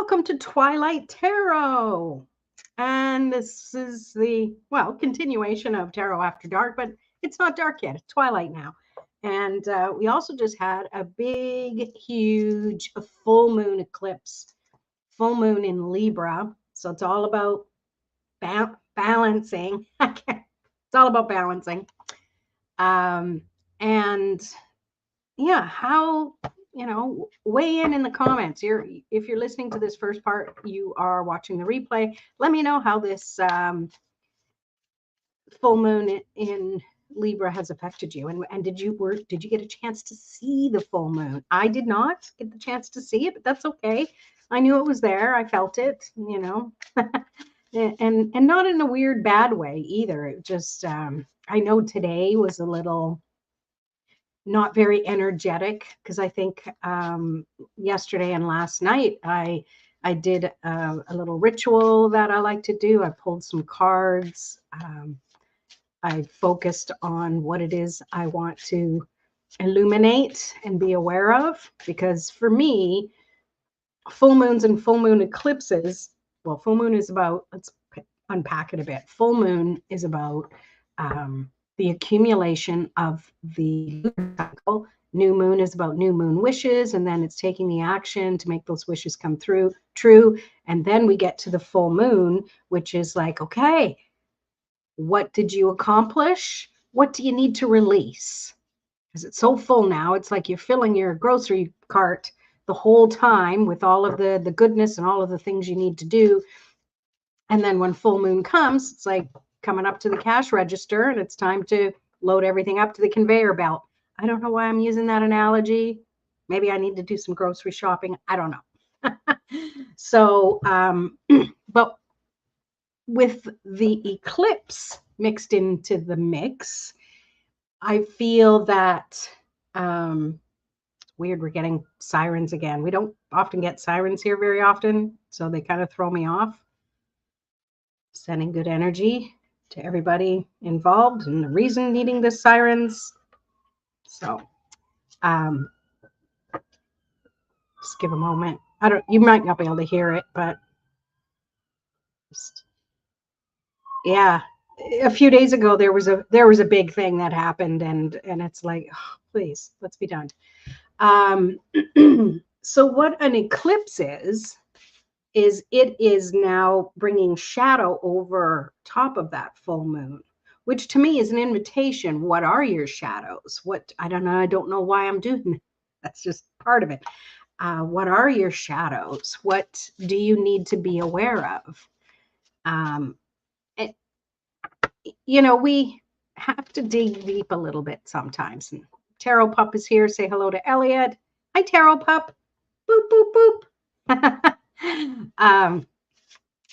Welcome to Twilight Tarot. And this is the, continuation of Tarot After Dark, but it's not dark yet. It's twilight now. And we also just had a big, huge full moon eclipse, full moon in Libra. So it's all about balancing. It's all about balancing. And yeah, how weigh in the comments. If you're listening to this first part, you are watching the replay. Let me know how this full moon in Libra has affected you, and did you get a chance to see the full moon? I did not get the chance to see it, but that's okay. I knew it was there. I felt it, and not in a weird bad way either. It just I know today was a little not very energetic because I think yesterday and last night I did a little ritual that I like to do. I pulled some cards. I focused on what it is I want to illuminate and be aware of, because for me, full moons and full moon eclipses, well, full moon is about, let's unpack it a bit. Full moon is about the accumulation of the cycle. New moon is about new moon wishes, and then it's taking the action to make those wishes come true. And then we get to the full moon, which is like, okay, what did you accomplish? What do you need to release? Because it's so full now. It's like you're filling your grocery cart the whole time with all of the goodness and all of the things you need to do. And then when full moon comes, it's like coming up to the cash register, and it's time to load everything up to the conveyor belt. I don't know why I'm using that analogy. Maybe I need to do some grocery shopping. I don't know. So, but with the eclipse mixed into the mix, I feel that weird, we're getting sirens again. We don't often get sirens here very often, so they kind of throw me off. Sending good energy to everybody involved and the reason needing the sirens. So just give a moment. You might not be able to hear it, but just, yeah, a few days ago there was a big thing that happened, and it's like, oh, please, let's be done. So what an eclipse is it is now bringing shadow over top of that full moon, which to me is an invitation. What are your shadows? I don't know. I don't know why I'm doing that. That's just part of it. What are your shadows? What do you need to be aware of? We have to dig deep a little bit sometimes. And Tarot Pup is here. Say hello to Elliot. Hi, Tarot Pup. Boop, boop, boop.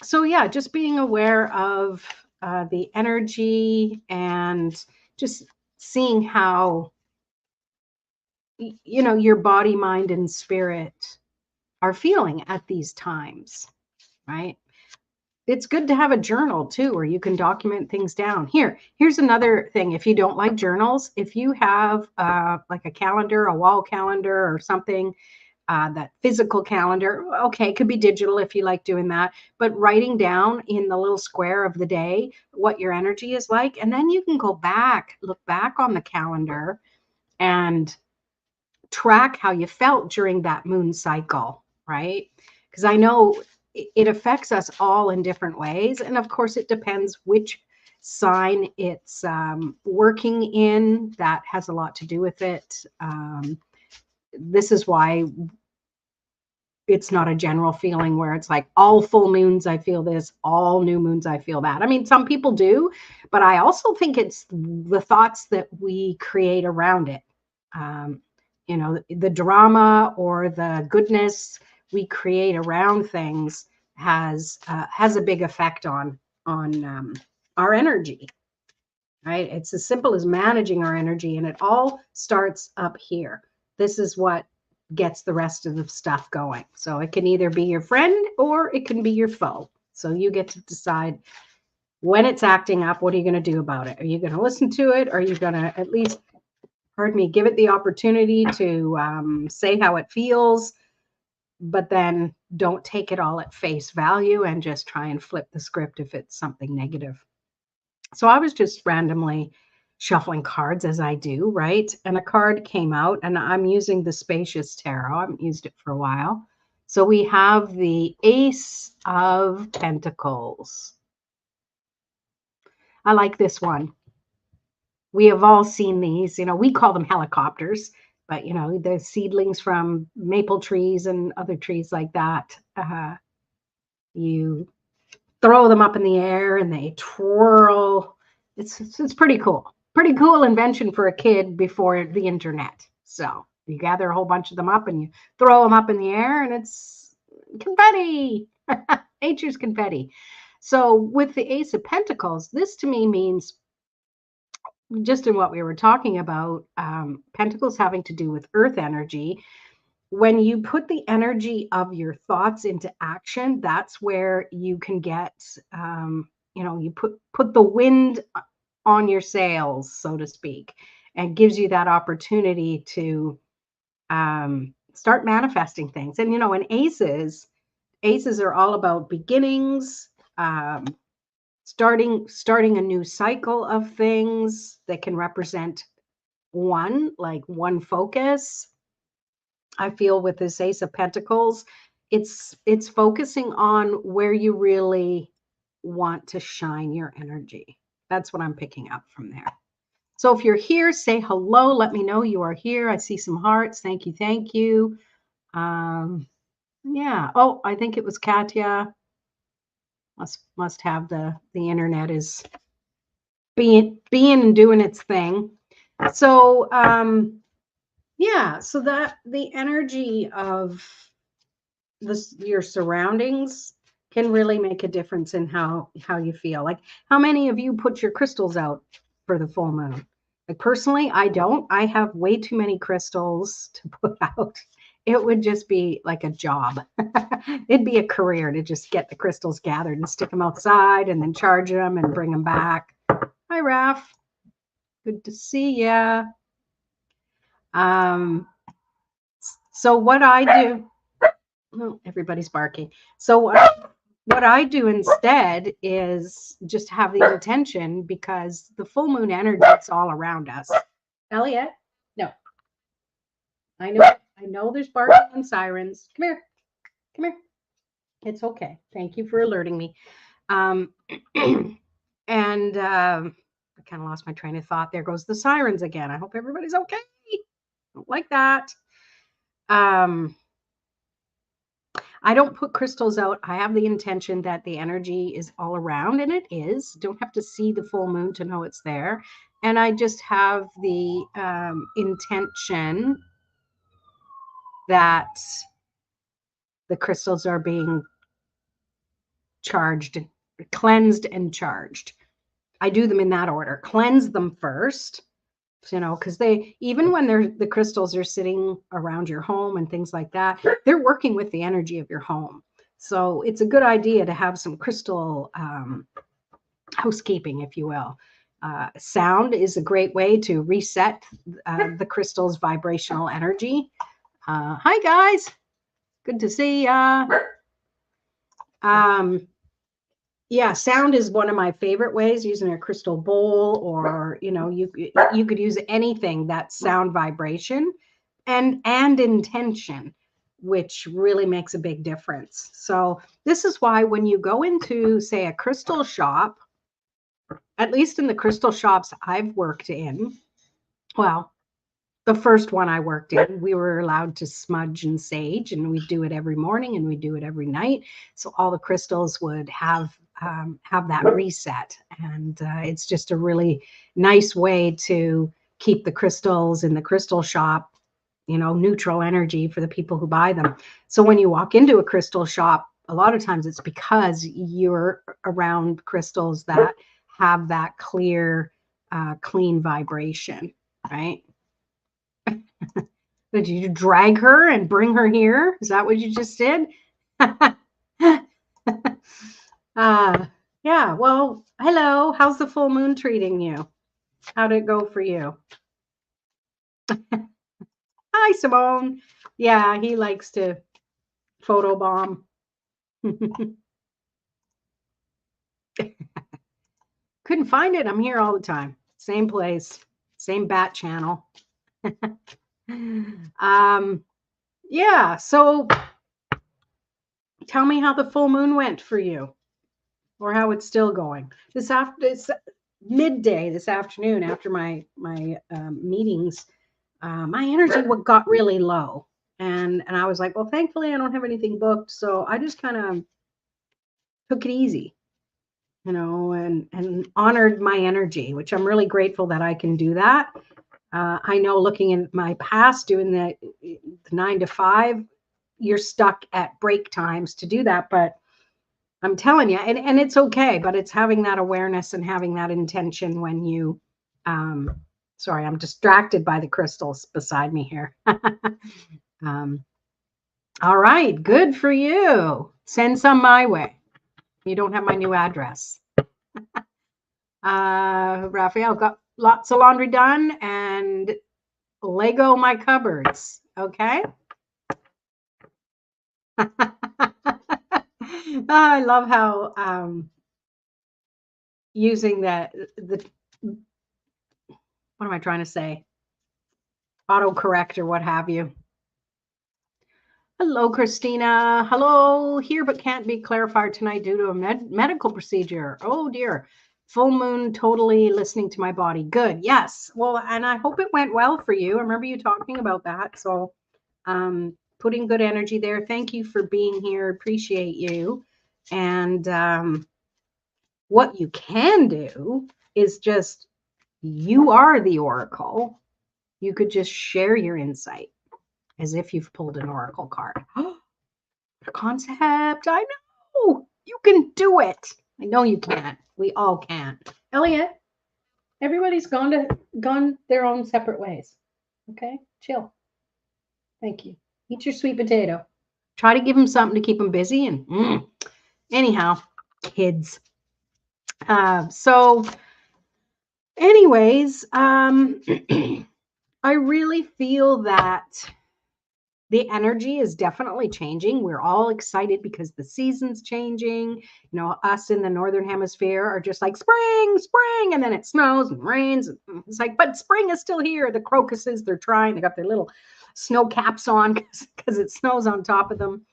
So yeah, just being aware of the energy and just seeing how your body, mind, and spirit are feeling at these times, right? It's good to have a journal too, where you can document things down. Here's another thing. If you don't like journals, if you have like a calendar, a wall calendar or something, that physical calendar, okay, it could be digital if you like doing that, but writing down in the little square of the day what your energy is like, and then you can look back on the calendar and track how you felt during that moon cycle, right? Because I know it affects us all in different ways, and of course it depends which sign it's working in. That has a lot to do with it. This is why it's not a general feeling where it's like all full moons I feel this, all new moons I feel that. I mean, some people do, but I also think it's the thoughts that we create around it. The drama or the goodness we create around things has a big effect on our energy, right? It's as simple as managing our energy, and it all starts up here. This is what gets the rest of the stuff going. So it can either be your friend or it can be your foe. So you get to decide when it's acting up, what are you going to do about it? Are you going to listen to it? Or are you going to at least, give it the opportunity to say how it feels? but then don't take it all at face value and just try and flip the script if it's something negative. So I was just randomly shuffling cards as I do, right? And a card came out, and I'm using the Spacious Tarot. I haven't used it for a while. So we have the Ace of Pentacles. I like this one. We have all seen these. We call them helicopters, but the seedlings from maple trees and other trees like that. You throw them up in the air and they twirl. It's pretty cool. Pretty cool invention for a kid before the internet. So you gather a whole bunch of them up and you throw them up in the air, and it's confetti. Nature's confetti. So with the Ace of Pentacles, this to me means, just in what we were talking about, pentacles having to do with earth energy. When you put the energy of your thoughts into action, that's where you can get, you put the wind on your sails, so to speak, and gives you that opportunity to start manifesting things. And, and aces are all about beginnings, starting a new cycle of things that can represent one focus. I feel with this Ace of Pentacles, it's focusing on where you really want to shine your energy. That's what I'm picking up from there. So if you're here, say hello. Let me know you are here. I see some hearts. Thank you. Thank you. Yeah. Oh, I think it was Katya. Must have the internet is being and doing its thing. So yeah, so that the energy of your surroundings can really make a difference in how you feel. Like, how many of you put your crystals out for the full moon? Like, personally, I don't. I have way too many crystals to put out. It would just be like a job. It'd be a career to just get the crystals gathered and stick them outside and then charge them and bring them back. Hi, Raph. Good to see ya. So what I do, well, everybody's barking. So what I do instead is just have the intention, because the full moon energy is all around us. Elliot, no. I know there's barking and sirens. Come here. It's okay. Thank you for alerting me. And I kind of lost my train of thought. There goes the sirens again. I hope everybody's okay. Don't like that. I don't put crystals out. I have the intention that the energy is all around, and it is. Don't have to see the full moon to know it's there. And I just have the intention that the crystals are being charged, cleansed and charged. I do them in that order. Cleanse them first, because even when the crystals are sitting around your home and things like that, they're working with the energy of your home. So it's a good idea to have some crystal housekeeping, if you will. Sound is a great way to reset the crystal's vibrational energy. Hi, guys. Good to see ya. Yeah, sound is one of my favorite ways, using a crystal bowl, or you could use anything that's sound vibration and intention, which really makes a big difference. So this is why when you go into, say, a crystal shop, at least in the crystal shops I've worked in, well, the first one I worked in, we were allowed to smudge and sage, and we do it every morning and we do it every night. So all the crystals would have that reset, and it's just a really nice way to keep the crystals in the crystal shop, neutral energy for the people who buy them. So when you walk into a crystal shop, a lot of times it's because you're around crystals that have that clear, clean vibration, right? Did you drag her and bring her here? Is that what you just did? Yeah, well, hello. How's the full moon treating you? How'd it go for you? Hi, Simone. Yeah, he likes to Photo bomb. Couldn't find it. I'm here all the time. Same place, same bat channel. Yeah, so tell me how the full moon went for you, or how it's still going. It's midday this afternoon after my meetings. My energy got really low, and I was like, well, thankfully I don't have anything booked, so I just kind of took it easy, you know, and honored my energy, which I'm really grateful that I can do that. I know, looking in my past, doing the 9 to 5, you're stuck at break times to do that, but I'm telling you, and it's okay, but it's having that awareness and having that intention when you, sorry, I'm distracted by the crystals beside me here. All right, good for you. Send some my way. You don't have my new address. Raphael, got lots of laundry done and Lego my cupboards. Okay. I love how using the what am I trying to say? Autocorrect or what have you. Hello, Christina. Hello, here but can't be clarified tonight due to a medical procedure. Oh dear. Full moon, totally listening to my body. Good. Yes. Well, and I hope it went well for you. I remember you talking about that. So putting good energy there. Thank you for being here. Appreciate you. And what you can do is just, you are the oracle. You could just share your insight as if you've pulled an oracle card. The concept. I know. You can do it. I know you can. We all can. Elliot, everybody's gone their own separate ways. Okay? Chill. Thank you. Eat your sweet potato. Try to give them something to keep them busy. And anyhow, kids. So anyways, I really feel that the energy is definitely changing. We're all excited because the season's changing. You know, us in the Northern Hemisphere are just like, spring, spring, and then it snows and rains. It's like, but spring is still here. The crocuses, they got their little snow caps on because it snows on top of them.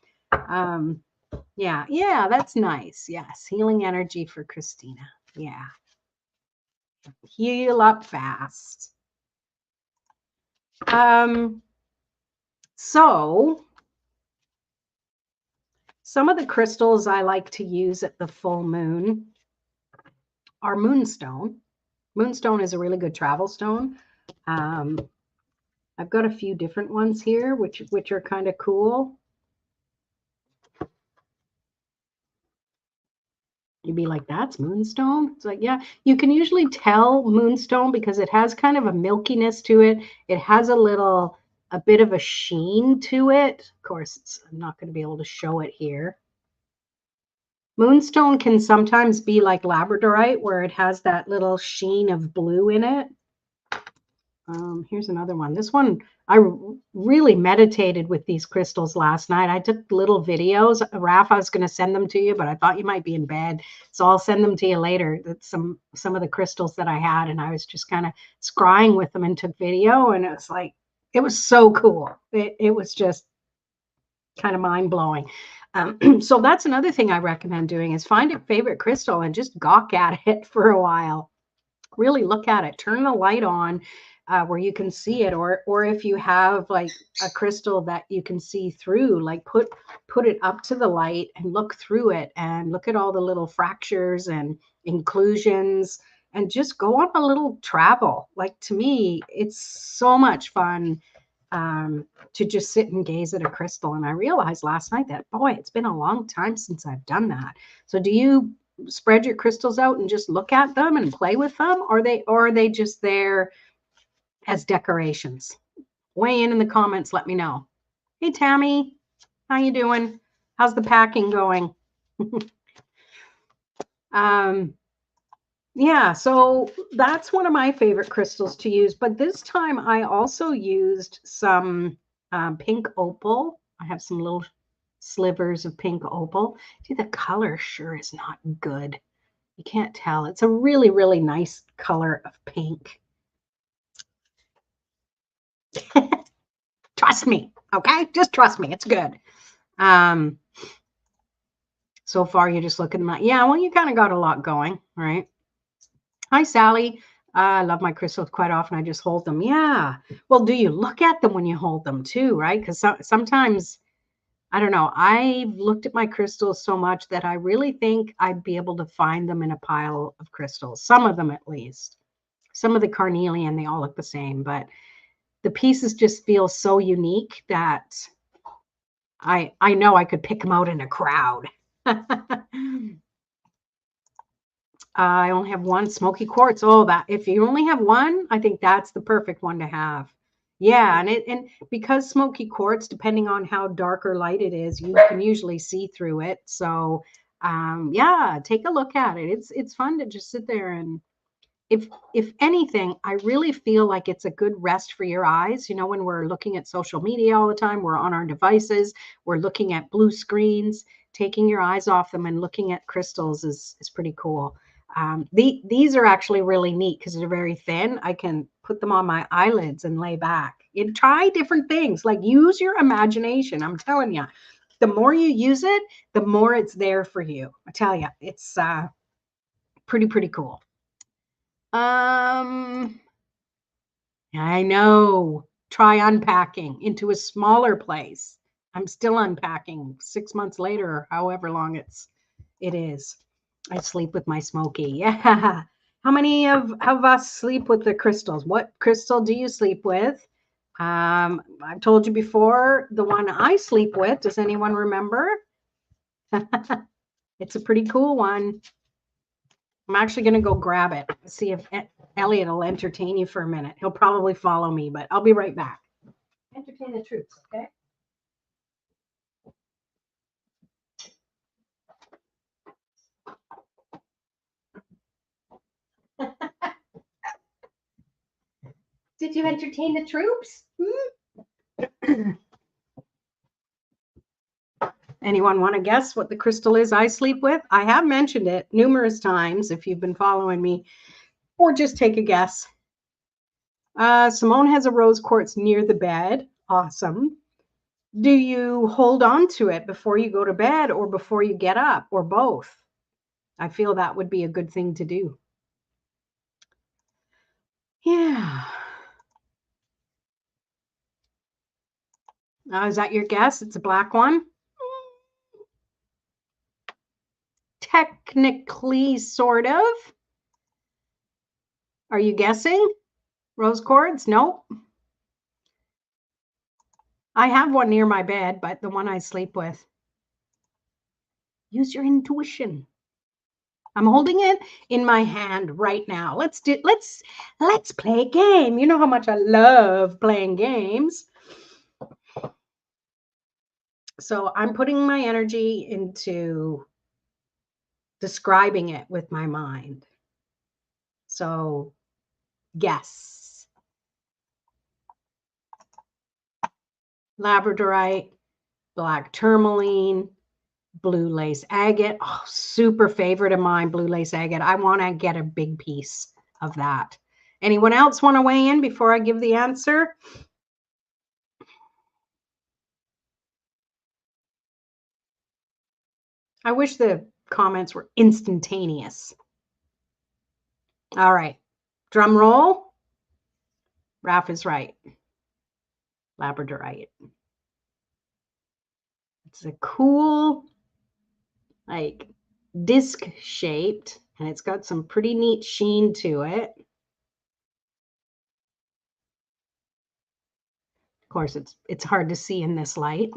Yeah, that's nice. Yes, healing energy for Christina. Yeah. Heal up fast. So some of the crystals I like to use at the full moon are moonstone. Moonstone is a really good travel stone. I've got a few different ones here, which are kind of cool. You'd be like, that's moonstone? It's like, yeah, you can usually tell moonstone because it has kind of a milkiness to it. It has a bit of a sheen to it. Of course, I'm not going to be able to show it here. Moonstone can sometimes be like labradorite, where it has that little sheen of blue in it. Here's another one. This one, I really meditated with these crystals last night. I took little videos. Raph, I was going to send them to you, but I thought you might be in bed, so I'll send them to you later. That's some of the crystals that I had, and I was just kind of scrying with them and took video, and it was like, it was so cool. It was just kind of mind-blowing. So that's another thing I recommend doing, is find a favorite crystal and just gawk at it for a while. Really look at it. Turn the light on where you can see it, or if you have like a crystal that you can see through, like put it up to the light and look through it and look at all the little fractures and inclusions, and just go on a little travel. Like, to me, it's so much fun to just sit and gaze at a crystal. And I realized last night that, boy, it's been a long time since I've done that. So do you spread your crystals out and just look at them and play with them, or are they just there as decorations? Weigh in the comments, let me know. Hey Tammy, how you doing? How's the packing going? Yeah, so that's one of my favorite crystals to use, but this time I also used some pink opal. I have some little slivers of pink opal. See, the color sure is not good. You can't tell. It's a really, really nice color of pink. Trust me, okay? Just trust me. It's good. So far, you're just looking at yeah, well, you kind of got a lot going, right? Hi, Sally. I love my crystals quite often. I just hold them. Yeah. Well, do you look at them when you hold them too, right? Because sometimes, I don't know, I've looked at my crystals so much that I really think I'd be able to find them in a pile of crystals. Some of them, at least. Some of the carnelian, they all look the same, but the pieces just feel so unique that I know I could pick them out in a crowd. I only have one smoky quartz. Oh, that if you only have one, I think that's the perfect one to have. Yeah, and because smoky quartz, depending on how dark or light it is, you can usually see through it. So, yeah, take a look at it. It's fun to just sit there and if anything, I really feel like it's a good rest for your eyes. You know, when we're looking at social media all the time, we're on our devices, we're looking at blue screens, taking your eyes off them and looking at crystals is pretty cool. These are actually really neat because they're very thin. I can put them on my eyelids and lay back. And try different things, like use your imagination. I'm telling you, the more you use it, the more it's there for you. I tell you, it's pretty cool. I know. Try unpacking into a smaller place. I'm still unpacking 6 months later, or however long it is. I sleep with my smoky. Yeah. How many of us sleep with the crystals? What crystal do you sleep with? I've told you before, the one I sleep with. Does anyone remember? It's a pretty cool one. I'm actually going to go grab it. See if Elliot will entertain you for a minute. He'll probably follow me, but I'll be right back. Entertain the troops, okay? Did you entertain the troops? Anyone want to guess what the crystal is I sleep with? I have mentioned it numerous times if you've been following me, or just take a guess. Simone has a rose quartz near the bed. Awesome. Do you hold on to it before you go to bed or before you get up, or both? I feel that would be a good thing to do. Yeah. Is that your guess? It's a black one? Technically, sort of. Are you guessing? Rose quartz? Nope. I have one near my bed, but the one I sleep with. Use your intuition. I'm holding it in my hand right now. Let's play a game. You know how much I love playing games. So I'm putting my energy into describing it with my mind. So guess. Labradorite, black tourmaline, blue lace agate. Oh, super favorite of mine, blue lace agate. I want to get a big piece of that. Anyone else want to weigh in before I give the answer? I wish the comments were instantaneous. All right. Drum roll. Raph is right. Labradorite. It's a cool, like, disc shaped, and it's got some pretty neat sheen to it. Of course, it's hard to see in this light.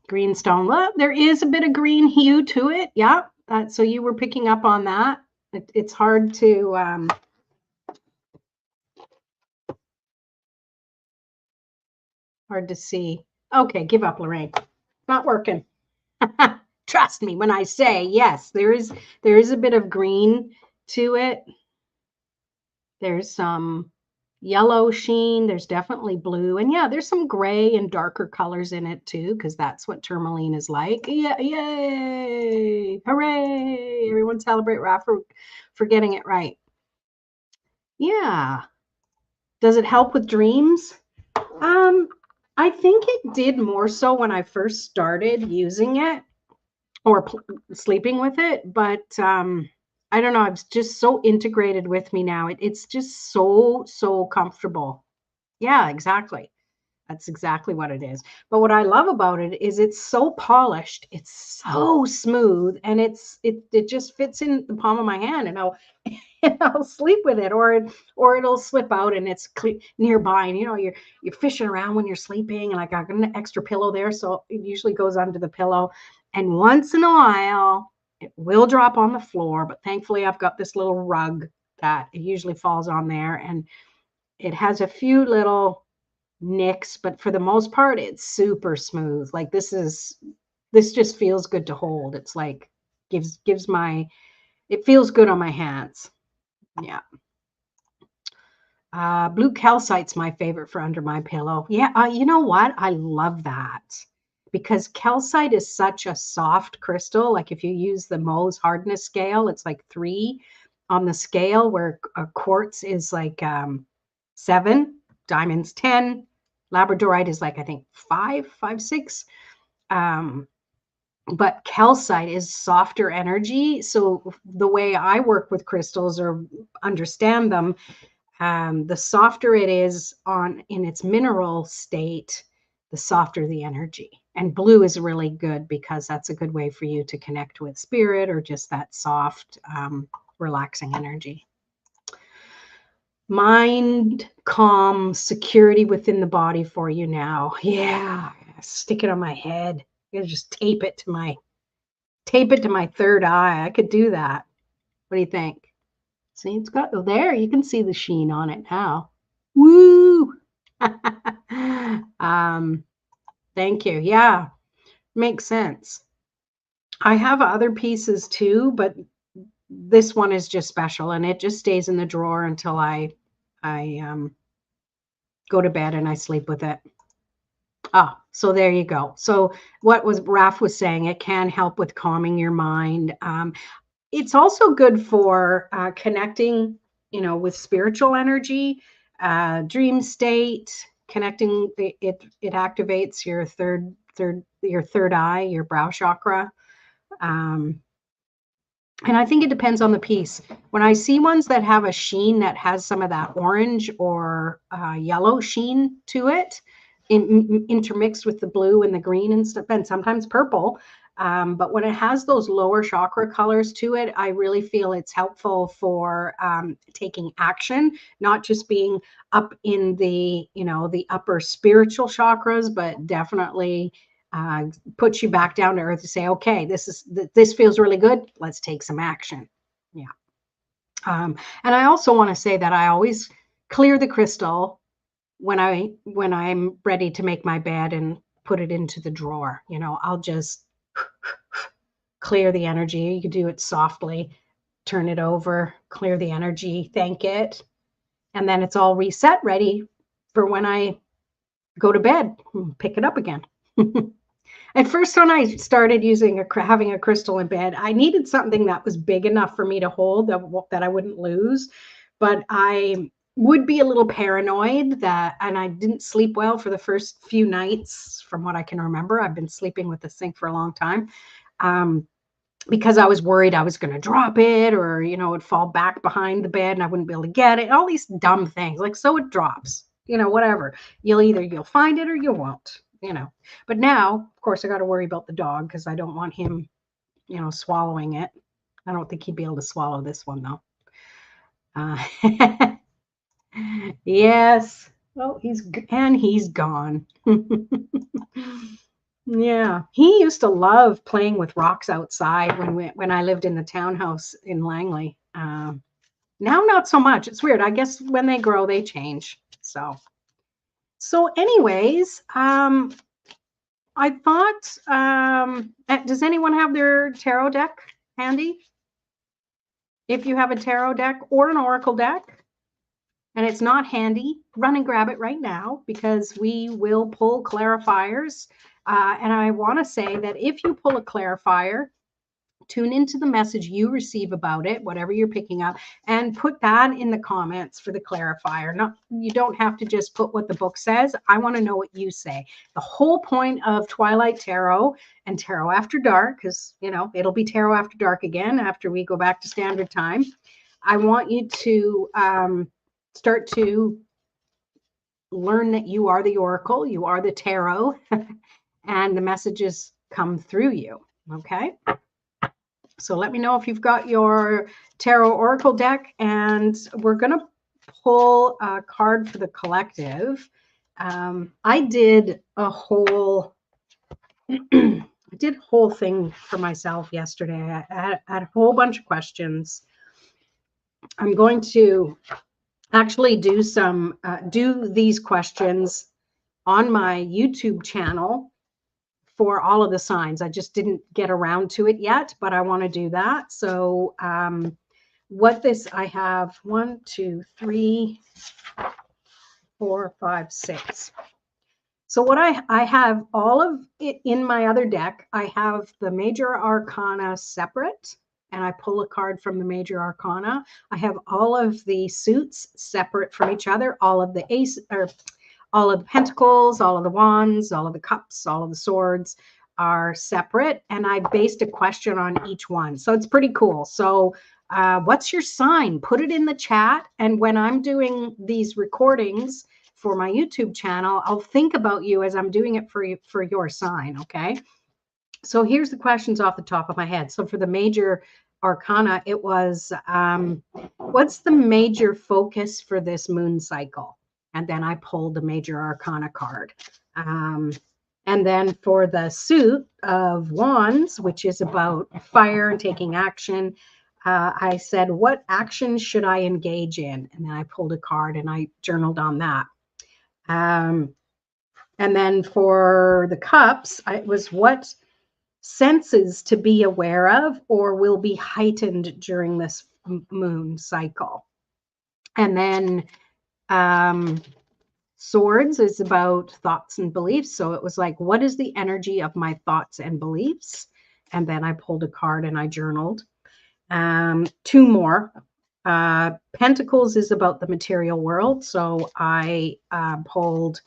Greenstone. Well, there is a bit of green hue to it. Yeah. So you were picking up on that. It's hard to see. Okay, give up, Lorraine. Not working. Trust me when I say yes, there is a bit of green to it. There's some yellow sheen. There's definitely blue. And yeah, there's some gray and darker colors in it too, because that's what tourmaline is like. Yeah, yay! Hooray! Everyone celebrate Raph for getting it right. Yeah. Does it help with dreams? Um, I think it did more so when I first started using it or sleeping with it, but I don't know. It's just so integrated with me now. It's just so comfortable. Yeah, exactly. That's exactly what it is. But what I love about it is it's so polished, it's so smooth, and it just fits in the palm of my hand, and I'll and I'll sleep with it, or it'll slip out and it's nearby, and you're fishing around when you're sleeping, and I got an extra pillow there, so it usually goes under the pillow, and once in a while it will drop on the floor, but thankfully I've got this little rug that it usually falls on there, and it has a few little nicks, but for the most part, it's super smooth. Like this just feels good to hold. It's like gives my it feels good on my hands. Yeah. Blue calcite's my favorite for under my pillow. Yeah, you know what? I love that because calcite is such a soft crystal. Like if you use the Mohs hardness scale, it's like 3 on the scale, where a quartz is like 7, diamonds 10, labradorite is like I think 5, 6. Um, but calcite is softer energy. So the way I work with crystals or understand them, the softer it is in its mineral state, the softer the energy. And blue is really good because that's a good way for you to connect with spirit or just that soft, relaxing energy. Mind, calm, security within the body for you now. Yeah, stick it on my head. I'm gonna just tape it to my third eye. I could do that. What do you think? See, it's got there. You can see the sheen on it now. Woo! um, thank you. Yeah, makes sense. I have other pieces too, but this one is just special, and it just stays in the drawer until I go to bed and I sleep with it. Ah, so there you go. So what was Raph was saying, it can help with calming your mind. It's also good for connecting, with spiritual energy, dream state, connecting. It activates your third eye, your brow chakra. Um, and I think it depends on the piece. When I see ones that have a sheen that has some of that orange or yellow sheen to it, intermixed with the blue and the green and stuff, and sometimes purple. But when it has those lower chakra colors to it, I really feel it's helpful for taking action, not just being up in the upper spiritual chakras, but definitely puts you back down to earth to say, okay, this feels really good. Let's take some action. Yeah. And I also want to say that I always clear the crystal when I'm ready to make my bed and put it into the drawer. I'll just clear the energy. You can do it softly, turn it over, clear the energy, thank it, and then it's all reset, ready for when I go to bed, pick it up again. At first, when I started having a crystal in bed, I needed something that was big enough for me to hold that I wouldn't lose. But I would be a little paranoid and I didn't sleep well for the first few nights, from what I can remember. I've been sleeping with this thing for a long time. Because I was worried I was going to drop it, or, it'd fall back behind the bed and I wouldn't be able to get it. All these dumb things, like, so it drops, whatever. You'll find it or you won't. But now, of course, I got to worry about the dog because I don't want him, swallowing it. I don't think he'd be able to swallow this one though. Yes. Well, he's gone. Yeah, he used to love playing with rocks outside when I lived in the townhouse in Langley. Now, not so much. It's weird. I guess when they grow, they change. So anyways, I thought, does anyone have their tarot deck handy? If you have a tarot deck or an oracle deck, and it's not handy, run and grab it right now, because we will pull clarifiers. And I want to say that if you pull a clarifier, tune into the message you receive about it, whatever you're picking up, and put that in the comments for the clarifier. You don't have to just put what the book says. I want to know what you say. The whole point of Twilight Tarot and Tarot After Dark, because, you know, it'll be Tarot After Dark again after we go back to standard time. I want you to start to learn that you are the oracle, you are the tarot, and the messages come through you. Okay. So let me know if you've got your Tarot Oracle deck, and we're going to pull a card for the collective. I did a whole thing for myself yesterday. I had a whole bunch of questions. I'm going to actually do these questions on my YouTube channel for all of the signs. I just didn't get around to it yet, but I want to do that. So I have 1, 2, 3, 4, 5, 6. So what I have all of it in my other deck. I have the major arcana separate, and I pull a card from the major arcana. I have all of the suits separate from each other, all of the all of the pentacles, all of the wands, all of the cups, all of the swords are separate. And I based a question on each one. So it's pretty cool. So what's your sign? Put it in the chat. And when I'm doing these recordings for my YouTube channel, I'll think about you as I'm doing it for your sign. Okay. So here's the questions off the top of my head. So for the major arcana, it was, what's the major focus for this moon cycle? And then I pulled the major arcana card. And then for the suit of wands, which is about fire and taking action, I said, what action should I engage in? And then I pulled a card and I journaled on that. And then for the cups, it was what senses to be aware of or will be heightened during this moon cycle. And then swords is about thoughts and beliefs. So it was like, what is the energy of my thoughts and beliefs? And then I pulled a card and I journaled. 2 more. Pentacles is about the material world. So I pulled,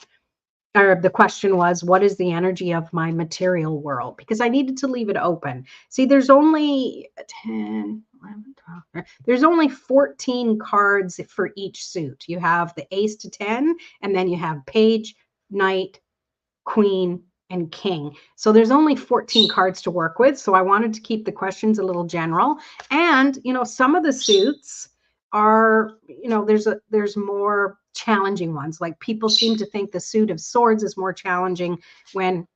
or the question was, what is the energy of my material world? Because I needed to leave it open. See, there's only 10, 11, 12, there's only 14 cards for each suit. You have the ace to 10, and then you have page, knight, queen, and king. So there's only 14 cards to work with. So I wanted to keep the questions a little general. And, you know, some of the suits are, you know, there's more challenging ones. Like people seem to think the suit of swords is more challenging when,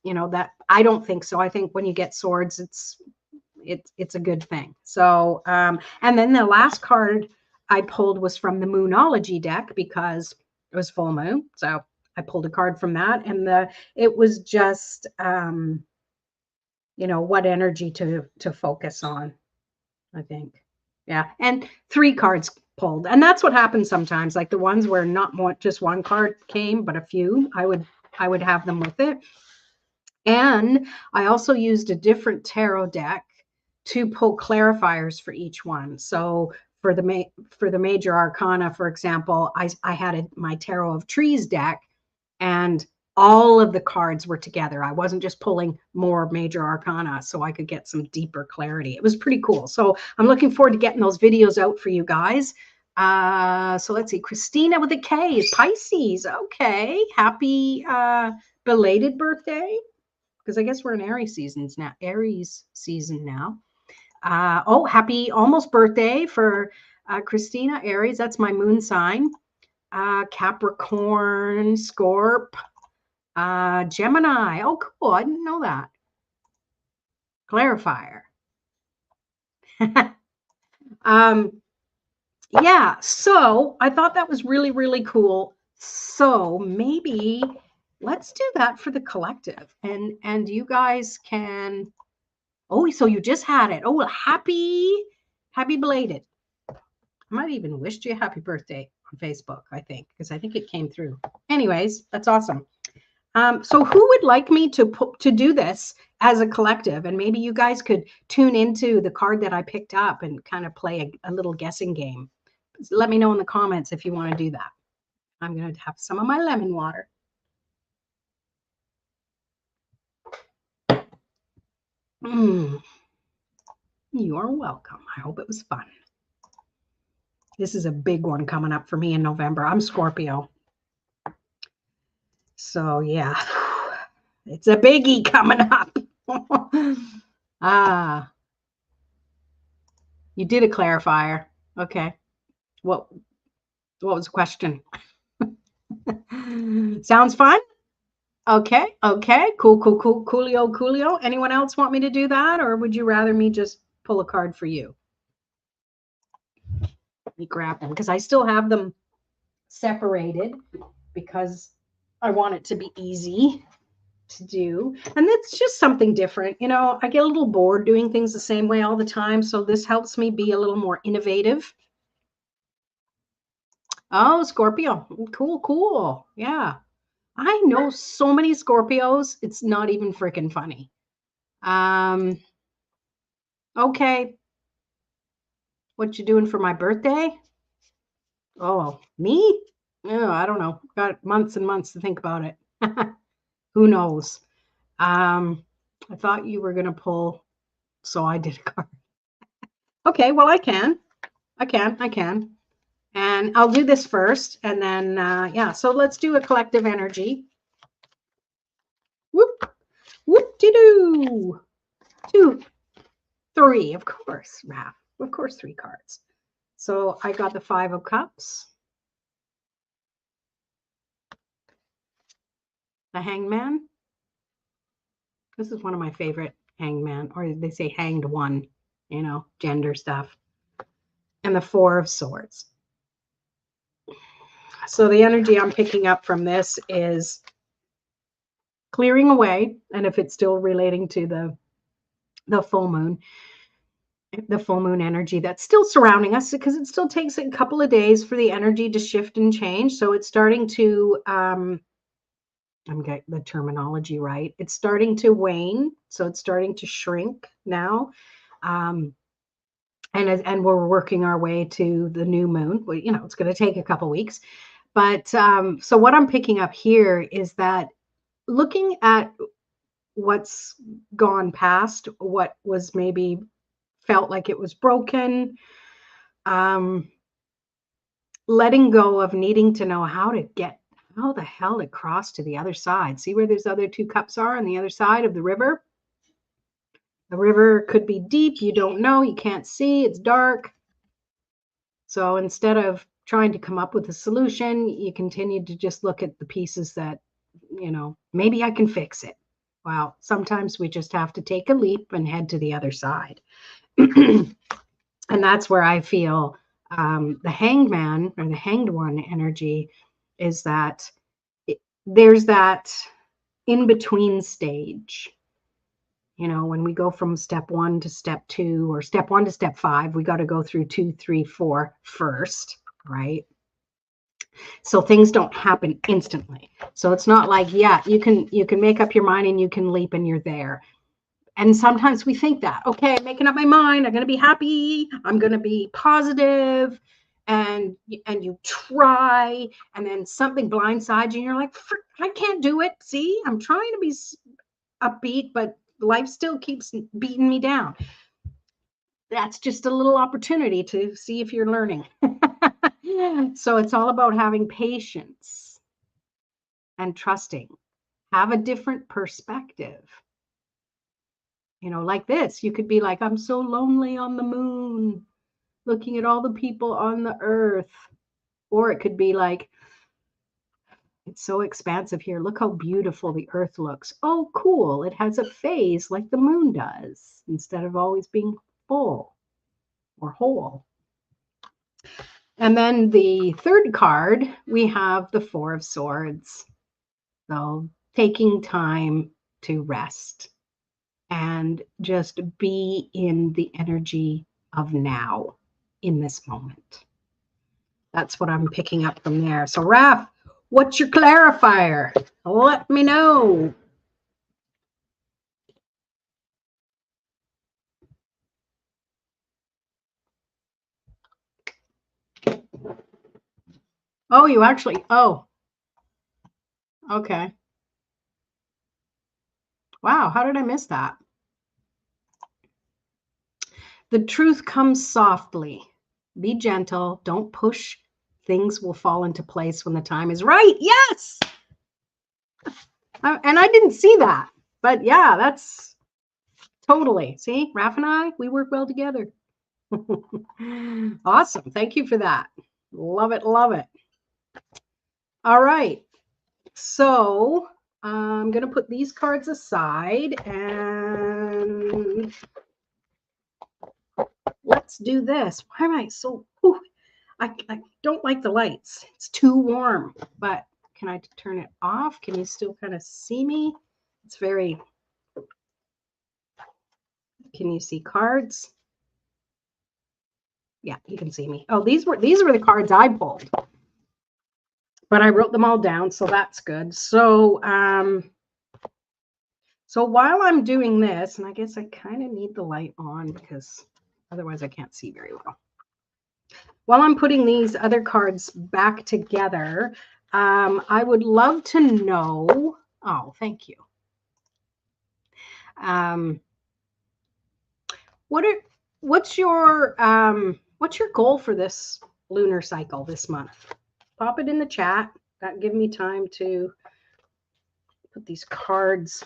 you know, that I don't think so. I think when you get swords, it's a good thing. So, and then the last card I pulled was from the Moonology deck because it was full moon. So I pulled a card from that, and it was just, you know, what energy to focus on, I think. Yeah. And 3 cards pulled. And that's what happens sometimes. Like the ones where not just one card came, but a few, I would have them with it. And I also used a different tarot deck to pull clarifiers for each one. So for the major arcana, for example, I had my Tarot of Trees deck, and all of the cards were together. I wasn't just pulling more major arcana, so I could get some deeper clarity. It was pretty cool. So I'm looking forward to getting those videos out for you guys. So let's see. Christina with a K is Pisces. Okay. Happy belated birthday. Because I guess we're in Aries season now. Oh, happy almost birthday for Christina, Aries. That's my moon sign. Capricorn, Scorp, Gemini. Oh, cool. I didn't know that. Clarifier. Yeah, so I thought that was really, really cool. So maybe let's do that for the collective. And you guys can, oh, so you just had it. Oh, well, happy belated. I might even wished you a happy birthday on Facebook, I think, because I think it came through. Anyways, that's awesome. So who would like me to do this as a collective? And maybe you guys could tune into the card that I picked up and kind of play a little guessing game. Let me know in the comments if you want to do that. I'm going to have some of my lemon water. You are welcome. I hope it was fun. This is a big one coming up for me in November. I'm Scorpio. So yeah, it's a biggie coming up. You did a clarifier. Okay. What was the question? Sounds fun? Okay. Coolio. Anyone else want me to do that? Or would you rather me just pull a card for you? Let me grab them because I still have them separated because I want it to be easy to do. And it's just something different. You know, I get a little bored doing things the same way all the time. So this helps me be a little more innovative. Oh, Scorpio. Cool. Yeah. I know so many Scorpios. It's not even freaking funny. Okay. What you doing for my birthday? Oh, me? Oh, I don't know. Got months and months to think about it. Who knows? I thought you were gonna pull, so I did a card. Okay, well I can. And I'll do this first, and then yeah. So let's do a collective energy. Whoop-de-doo. 2, 3, of course, Raph. Of course, 3 cards. So I got the 5 of Cups, the Hangman. This is one of my favorite Hangman, or they say Hanged One, you know, gender stuff. And the 4 of Swords. So the energy I'm picking up from this is clearing away, and if it's still relating to the full moon energy that's still surrounding us, because it still takes a couple of days for the energy to shift and change. So it's starting to I'm getting the terminology right. It's starting to wane, so it's starting to shrink now. And we're working our way to the new moon. Well, you know, it's going to take a couple weeks. But so what I'm picking up here is that looking at what's gone past, what was maybe felt like it was broken, letting go of needing to know how the hell to cross to the other side. See where those other 2 cups are on the other side of the river? The river could be deep. You don't know. You can't see. It's dark. So instead of trying to come up with a solution, you continue to just look at the pieces that, you know, maybe I can fix it. Well, sometimes we just have to take a leap and head to the other side. And that's where I feel the Hangman or the Hanged One energy is that there's that in-between stage. You know, when we go from step 1 to step 2 or step 1 to step 5, we got to go through 2, 3, 4 first, right? So things don't happen instantly. So it's not like, yeah, you can make up your mind and you can leap and you're there. And sometimes we think that, okay, I'm making up my mind, I'm going to be happy, I'm going to be positive, and you try, and then something blindsides you and you're like, I can't do it. See, I'm trying to be upbeat, but life still keeps beating me down. That's just a little opportunity to see if you're learning. So it's all about having patience and trusting. Have a different perspective. You know, like this, you could be like, I'm so lonely on the moon, looking at all the people on the earth. Or it could be like, it's so expansive here. Look how beautiful the earth looks. Oh, cool. It has a phase like the moon does, instead of always being full or whole. And then the 3rd card, we have the 4 of Swords. So taking time to rest and just be in the energy of now, in this moment. That's what I'm picking up from there. So, Raph, what's your clarifier? Let me know. Oh, you actually, oh, okay. Wow, how did I miss that? The truth comes softly. Be gentle. Don't push. Things will fall into place when the time is right. Yes. And I didn't see that. But yeah, that's totally. See, Raph and I, we work well together. Awesome. Thank you for that. Love it. Love it. All right. So I'm going to put these cards aside and let's do this. Why am I so... I don't like the lights. It's too warm. But can I turn it off? Can you still kind of see me? It's very... Can you see cards? Yeah, you can see me. Oh, these were the cards I pulled. But I wrote them all down, so that's good. So so while I'm doing this, and I guess I kind of need the light on because otherwise I can't see very well. While I'm putting these other cards back together, I would love to know. Oh, thank you. What's your goal for this lunar cycle this month? Pop it in the chat. That give me time to put these cards,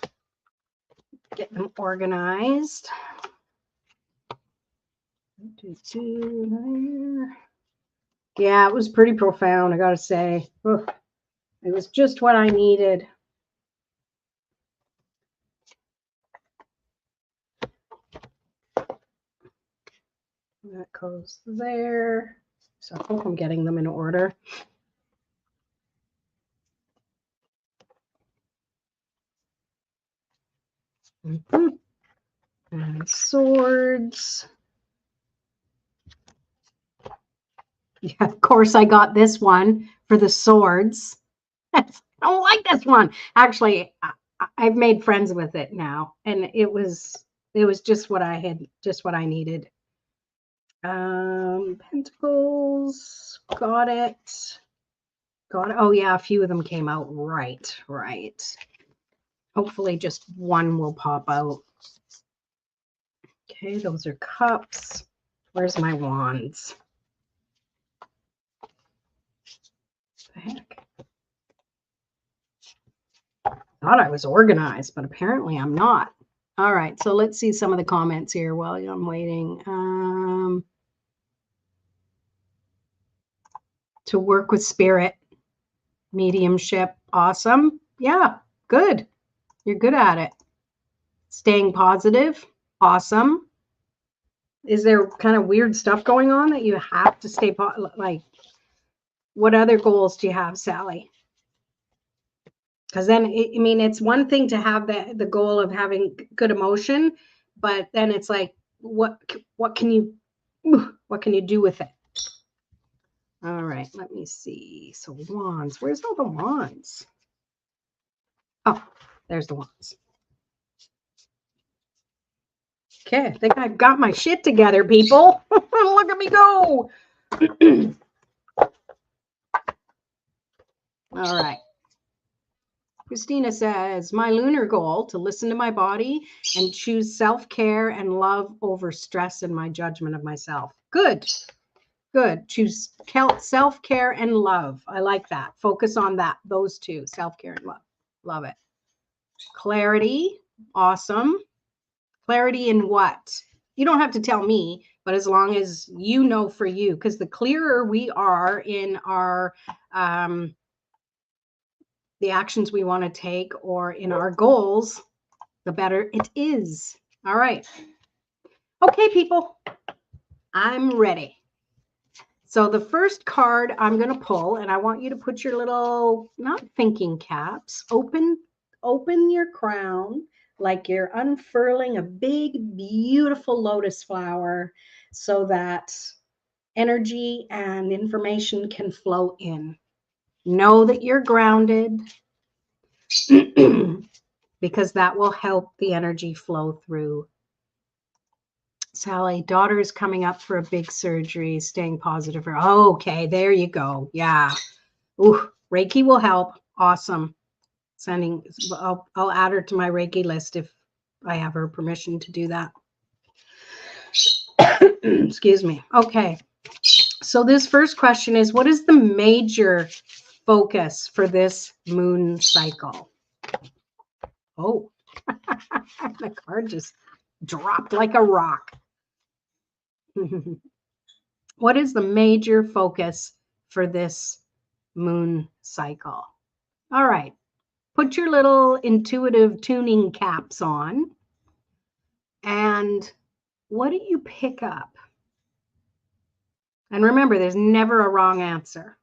get them organized. Yeah, it was pretty profound, I gotta say. Ugh, it was just what I needed. That goes there. So I hope I'm getting them in order. And swords. Yeah, of course I got this one for the swords. I don't like this one. Actually, I've made friends with it now, and it was just what I needed. Pentacles, got it. Oh yeah, a few of them came out. Right. Hopefully just one will pop out. Okay, those are cups. Where's my wands? What the heck? Thought I was organized, but apparently I'm not. All right, so let's see some of the comments here while I'm waiting. To work with spirit, mediumship, awesome. Yeah, good. You're good at it. Staying positive, awesome. Is there kind of weird stuff going on that you have to stay like? What other goals do you have, Sally? Because then, I mean, it's one thing to have the goal of having good emotion, but then it's like, what can you do with it? All right, let me see. So wands, where's all the wands? Oh, there's the wands. Okay, I think I've got my shit together, people. Look at me go. All right. Christina says, my lunar goal to listen to my body and choose self-care and love over stress and my judgment of myself. Good. Choose self-care and love. I like that. Focus on that. Those two, self-care and love. Love it. Clarity. Awesome. Clarity in what? You don't have to tell me, but as long as you know for you, because the clearer we are in our the actions we want to take or in our goals, the better it is. All right. Okay, people, I'm ready. So the first card I'm going to pull, and I want you to put your little, not thinking caps, open your crown like you're unfurling a big, beautiful lotus flower so that energy and information can flow in. Know that you're grounded because that will help the energy flow through. Sally, daughter is coming up for a big surgery, staying positive. Oh, okay, there you go. Yeah. Ooh, Reiki will help. Awesome. I'll add her to my Reiki list if I have her permission to do that. Excuse me. Okay. So this first question is, what is the major focus for this moon cycle? Oh, the card just dropped like a rock. What is the major focus for this moon cycle? All right. Put your little intuitive tuning caps on. And what do you pick up? And remember, there's never a wrong answer.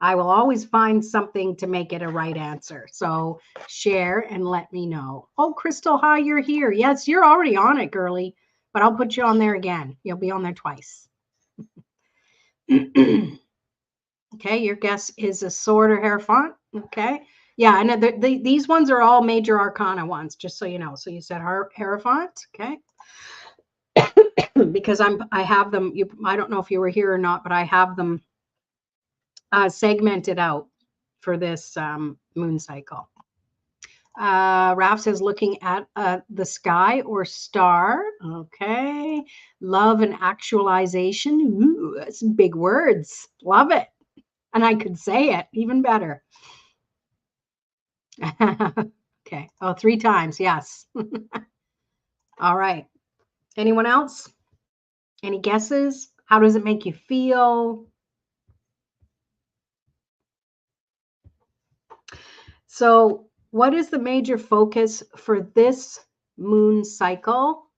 I will always find something to make it a right answer. So share and let me know. Oh, Crystal, hi, you're here. Yes, you're already on it, girly, but I'll put you on there again. You'll be on there twice. Okay, your guess is a sword or Hierophant. Okay. Yeah, and these ones are all major arcana ones, just so you know. So you said Hierophant, okay? Because I have them. I don't know if you were here or not, but I have them segmented out for this moon cycle. Raf says looking at the sky or star. Okay. Love and actualization. Ooh, that's big words. Love it. And I could say it even better. Okay. Oh, 3 times. Yes. All right. Anyone else? Any guesses? How does it make you feel? So, what is the major focus for this moon cycle?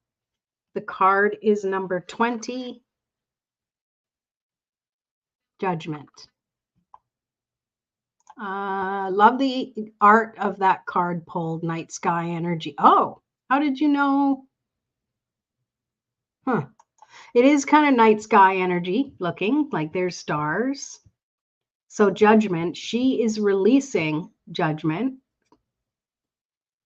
The card is number 20, Judgment. Love the art of that card pulled, Night Sky Energy. Oh, how did you know? Huh. It is kind of night sky energy looking, like there's stars. So Judgment, she is releasing judgment,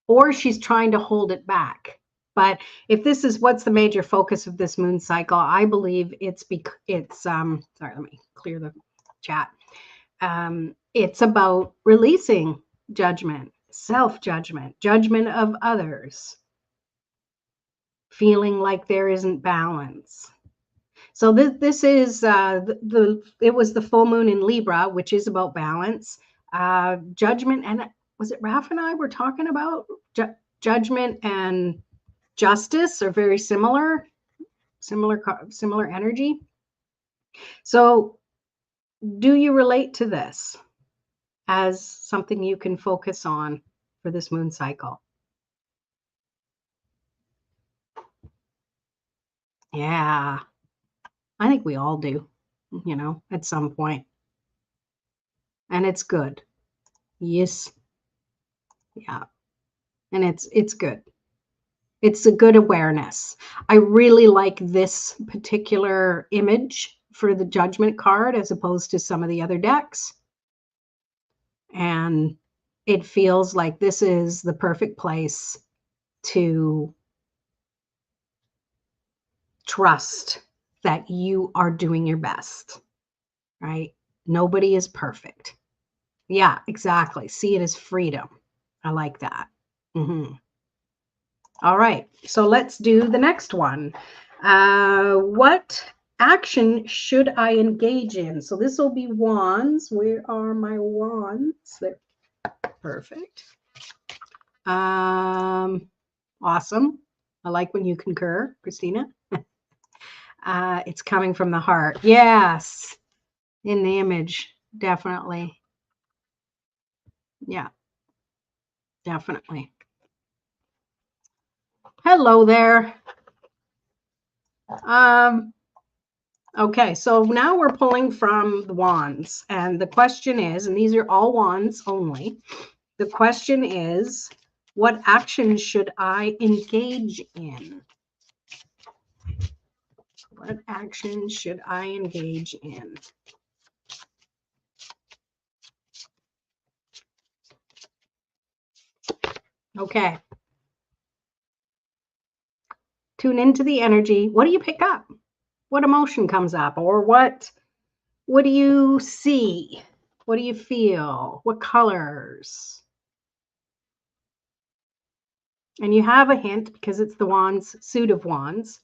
or she's trying to hold it back. But if this is what's the major focus of this moon cycle, I believe it's sorry, let me clear the chat. It's about releasing judgment, self-judgment, judgment of others, feeling like there isn't balance. So this is it was the full moon in Libra, which is about balance, judgment, and was it Raf and I were talking about judgment and justice are very similar energy. So do you relate to this as something you can focus on for this moon cycle? Yeah, I think we all do, you know, at some point. And it's good. Yes. Yeah. And it's good. It's a good awareness. I really like this particular image for the judgment card as opposed to some of the other decks. And it feels like this is the perfect place to trust that you are doing your best, right? Nobody is perfect. Yeah, exactly. See it as freedom. I like that. Mm-hmm. All right, so let's do the next one. What action should I engage in? So this will be wands. Where are my wands? They're perfect. Awesome. I like when you concur, Christina. It's coming from the heart. Yes, in the image, definitely. Yeah, definitely. Hello there. Okay, so now we're pulling from the wands, and the question is, and these are all wands only, the question is, what action should I engage in? What action should I engage in? Okay. Tune into the energy. What do you pick up? What emotion comes up? Or what do you see? What do you feel? What colors? And you have a hint because it's the wands, suit of wands.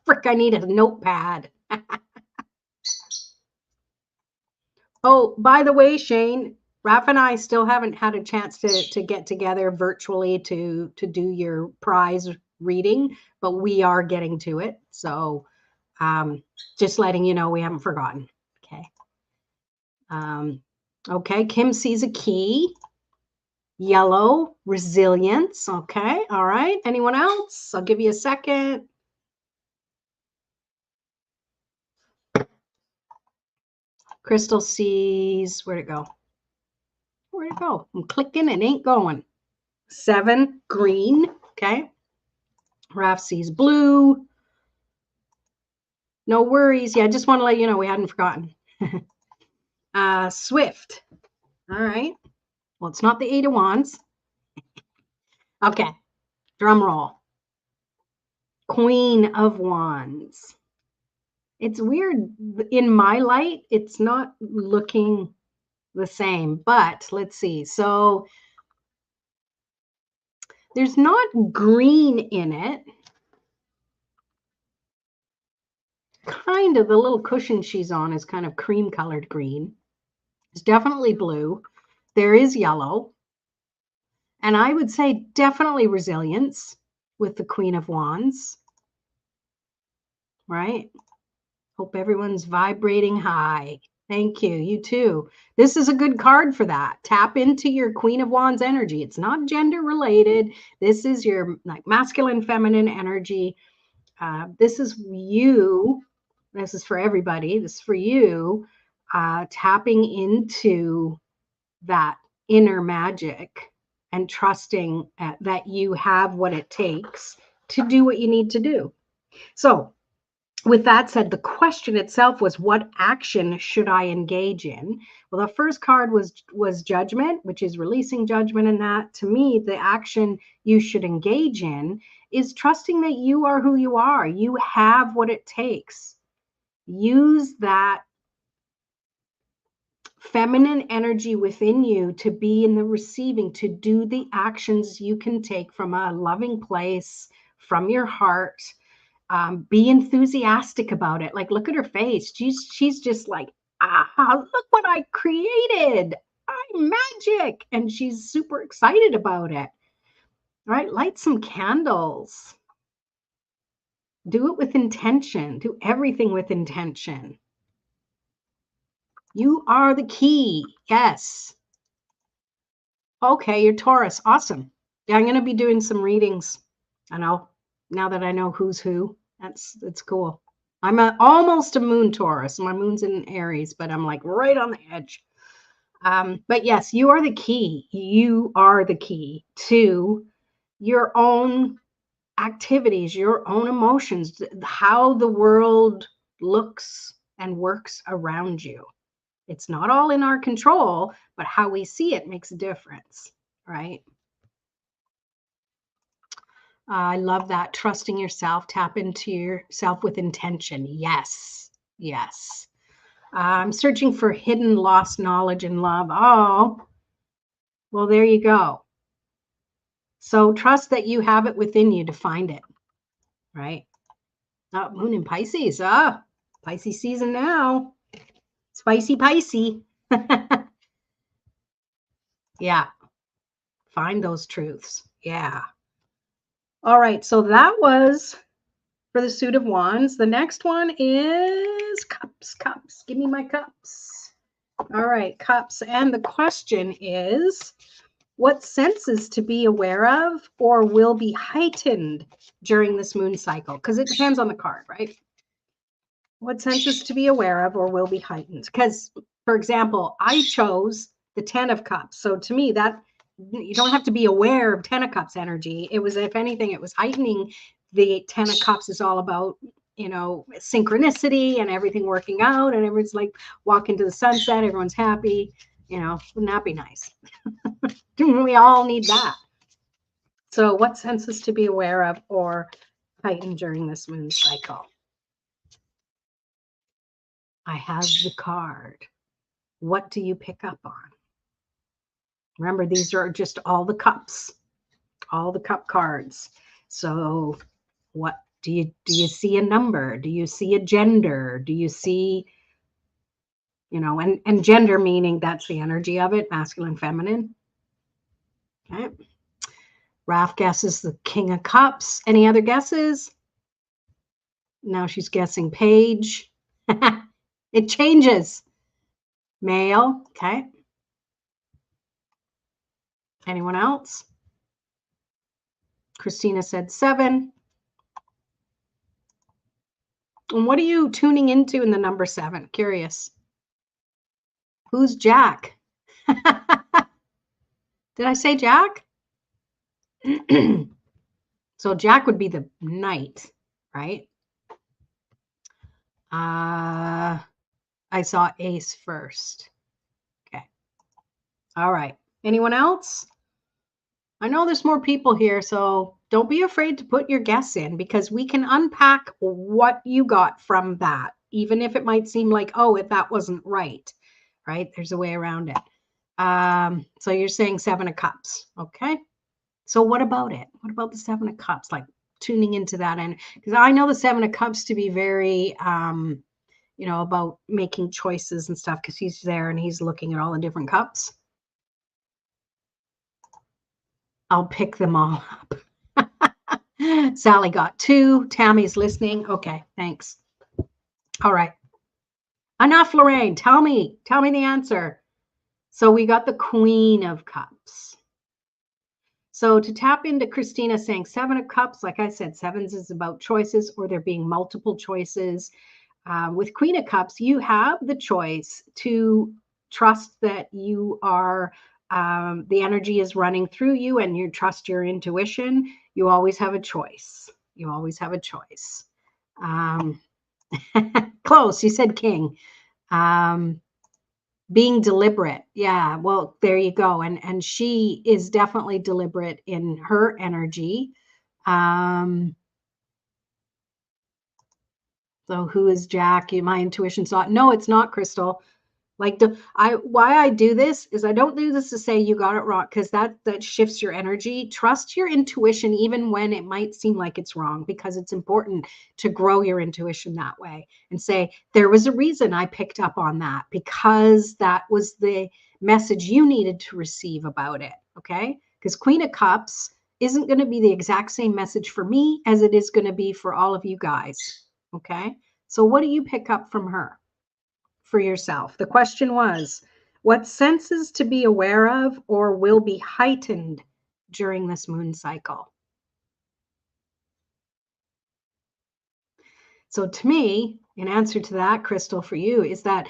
Frick, I need a notepad. Oh, by the way, Shane, Raph and I still haven't had a chance to get together virtually to do your prize reading, but we are getting to it. So just letting you know we haven't forgotten. Okay. Okay, Kim sees a key. Yellow, resilience. Okay, all right. Anyone else? I'll give you a second. Crystal sees, where'd it go? Where'd it go? I'm clicking, it ain't going. 7, green. Okay. Raph sees blue. No worries. Yeah, I just want to let you know we hadn't forgotten. Swift. All right. Well, it's not the 8 of Wands. Okay. Drum roll. Queen of Wands. It's weird. In my light, it's not looking the same, but let's see. So there's not green in it. Kind of the little cushion she's on is kind of cream colored green. It's definitely blue. There is yellow. And I would say definitely resilience with the Queen of Wands. Right? Hope everyone's vibrating high. Thank you. You too. This is a good card for that. Tap into your Queen of Wands energy. It's not gender related. This is your like masculine, feminine energy. This is you. This is for everybody. This is for you. Tapping into that inner magic and trusting that you have what it takes to do what you need to do. So with that said, the question itself was, what action should I engage in? Well, the first card was judgment, which is releasing judgment. And that, to me, the action you should engage in is trusting that you are who you are. You have what it takes. Use that feminine energy within you to be in the receiving, to do the actions you can take from a loving place, from your heart. Be enthusiastic about it. Like, look at her face. She's just like, look what I created. I'm magic. And she's super excited about it. All right, light some candles. Do it with intention. Do everything with intention. You are the key. Yes. Okay, you're Taurus. Awesome. Yeah, I'm going to be doing some readings. I know, now that I know who's who. That's cool. I'm almost a moon Taurus. My moon's in Aries, but I'm like right on the edge. But yes, you are the key. You are the key to your own activities, your own emotions, how the world looks and works around you. It's not all in our control, but how we see it makes a difference, right? I love that. Trusting yourself, tap into yourself with intention. Yes, yes. I'm searching for hidden lost knowledge and love. Oh, well, there you go. So trust that you have it within you to find it, right? Oh, moon in Pisces. Pisces season now. Spicy Pisces. Yeah. Find those truths. Yeah. All right. So that was for the suit of wands. The next one is cups. Give me my cups. All right, cups. And the question is, what senses to be aware of or will be heightened during this moon cycle? Because it depends on the card, right? What senses to be aware of or will be heightened? Because, for example, I chose the 10 of cups. So to me, that you don't have to be aware of 10 of Cups energy. It was, if anything, it was heightening. The 10 of Cups is all about, you know, synchronicity and everything working out, and everyone's like walking to the sunset, everyone's happy. You know, wouldn't that be nice? We all need that. So what senses to be aware of or heighten during this moon cycle? I have the card. What do you pick up on? Remember, these are just all the cups, all the cup cards. So what do you see a number? Do you see a gender? Do you see, you know, and gender meaning that's the energy of it, masculine, feminine. Okay. Raph guesses the King of Cups. Any other guesses? Now she's guessing Page. It changes. Male. Okay. Anyone else? Christina said 7. And what are you tuning into in the number 7? Curious. Who's Jack? Did I say Jack? So Jack would be the knight, right? I saw Ace first. Okay. All right. Anyone else? I know there's more people here, so don't be afraid to put your guess in, because we can unpack what you got from that, even if it might seem like, oh, if that wasn't right, right? There's a way around it. So you're saying 7 of Cups. Okay. So what about it? What about the 7 of Cups? Like tuning into that, and because I know the 7 of Cups to be very, you know, about making choices and stuff, because he's there and he's looking at all the different cups. I'll pick them all up. Sally got 2. Tammy's listening. Okay, thanks. All right. Enough, Lorraine. Tell me the answer. So we got the Queen of Cups. So to tap into Christina saying 7 of Cups, like I said, 7s is about choices, or there being multiple choices. With Queen of Cups, you have the choice to trust that you are, the energy is running through you, and you trust your intuition. You always have a choice. You always have a choice. Close. You said King. Being deliberate. Yeah, well, there you go. And she is definitely deliberate in her energy. So who is Jack? My intuition saw it. No, it's not, Crystal. Like, why I do this is I don't do this to say you got it wrong, because that shifts your energy. Trust your intuition even when it might seem like it's wrong, because it's important to grow your intuition that way and say, there was a reason I picked up on that, because that was the message you needed to receive about it. Okay? Because Queen of Cups isn't going to be the exact same message for me as it is going to be for all of you guys. Okay? So what do you pick up from her for yourself? The question was, what senses to be aware of or will be heightened during this moon cycle? So to me, in answer to that, Crystal, for you, is that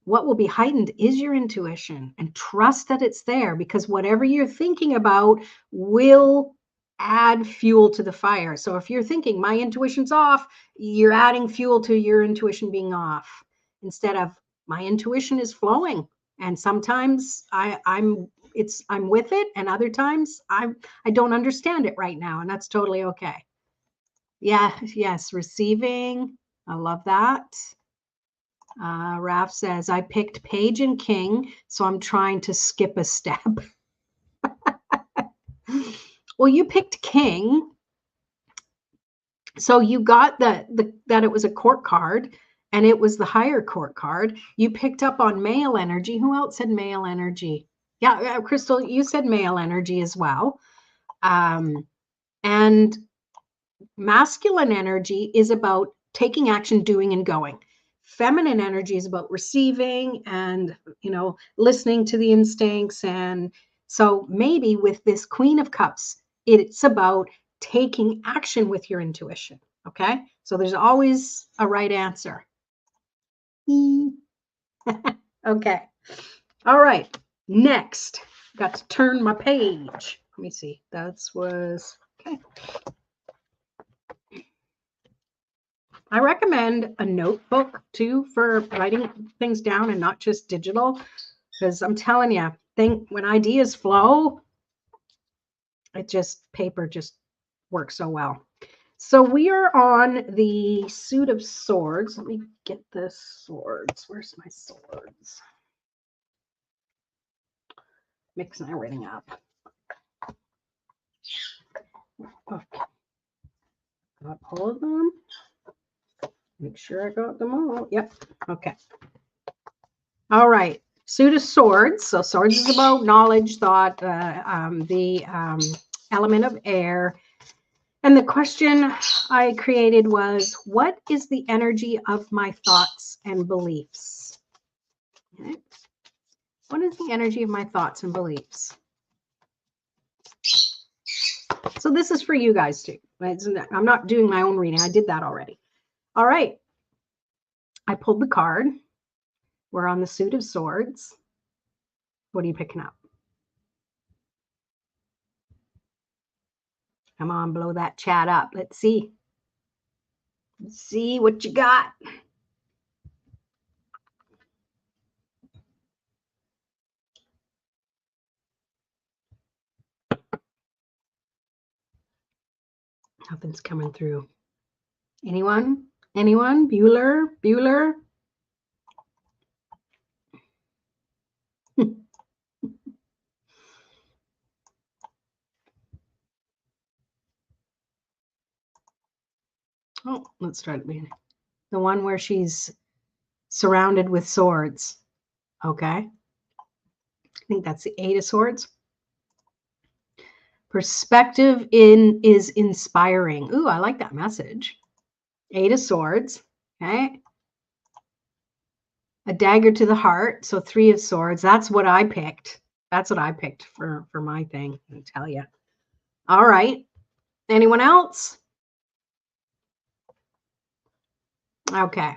what will be heightened is your intuition, and trust that it's there, because whatever you're thinking about will add fuel to the fire. So if you're thinking my intuition's off, you're adding fuel to your intuition being off, instead of my intuition is flowing. And sometimes I'm with it, and other times I don't understand it right now, and that's totally okay. Yeah, yes, receiving. I love that. Raph says, I picked Page and King, so I'm trying to skip a step. Well, you picked King, so you got that it was a court card, and it was the higher court card. You picked up on male energy. Who else said male energy? Yeah, Crystal, you said male energy as well. And masculine energy is about taking action, doing, and going. Feminine energy is about receiving and, you know, listening to the instincts. And so maybe with this Queen of Cups, it's about taking action with your intuition. Okay. So there's always a right answer. Okay. All right. Next, Got to turn my page. Let me see. That was okay. I recommend a notebook too for writing things down and not just digital, because I'm telling you, when ideas flow, paper just works so well. So we are on the Suit of Swords. Let me get the swords. Where's my swords? Mixing everything up. Okay. Got all of them. Make sure I got them all. Yep. Okay. All right. Suit of Swords. So swords is about knowledge, thought, the element of air. And the question I created was, what is the energy of my thoughts and beliefs? Okay. What is the energy of my thoughts and beliefs? So this is for you guys too. I'm not doing my own reading. I did that already. All right. I pulled the card. We're on the Suit of Swords. What are you picking up? Come on, blow that chat up. Let's see. Let's see what you got. Nothing's coming through. Anyone? Anyone? Bueller? Bueller? Oh, let's start at the beginning. The one where she's surrounded with swords. Okay. I think that's the Eight of Swords. Perspective is inspiring. Ooh, I like that message. Eight of Swords. Okay. A dagger to the heart. So Three of Swords. That's what I picked. That's what I picked for my thing, I tell you. All right. Anyone else? Okay.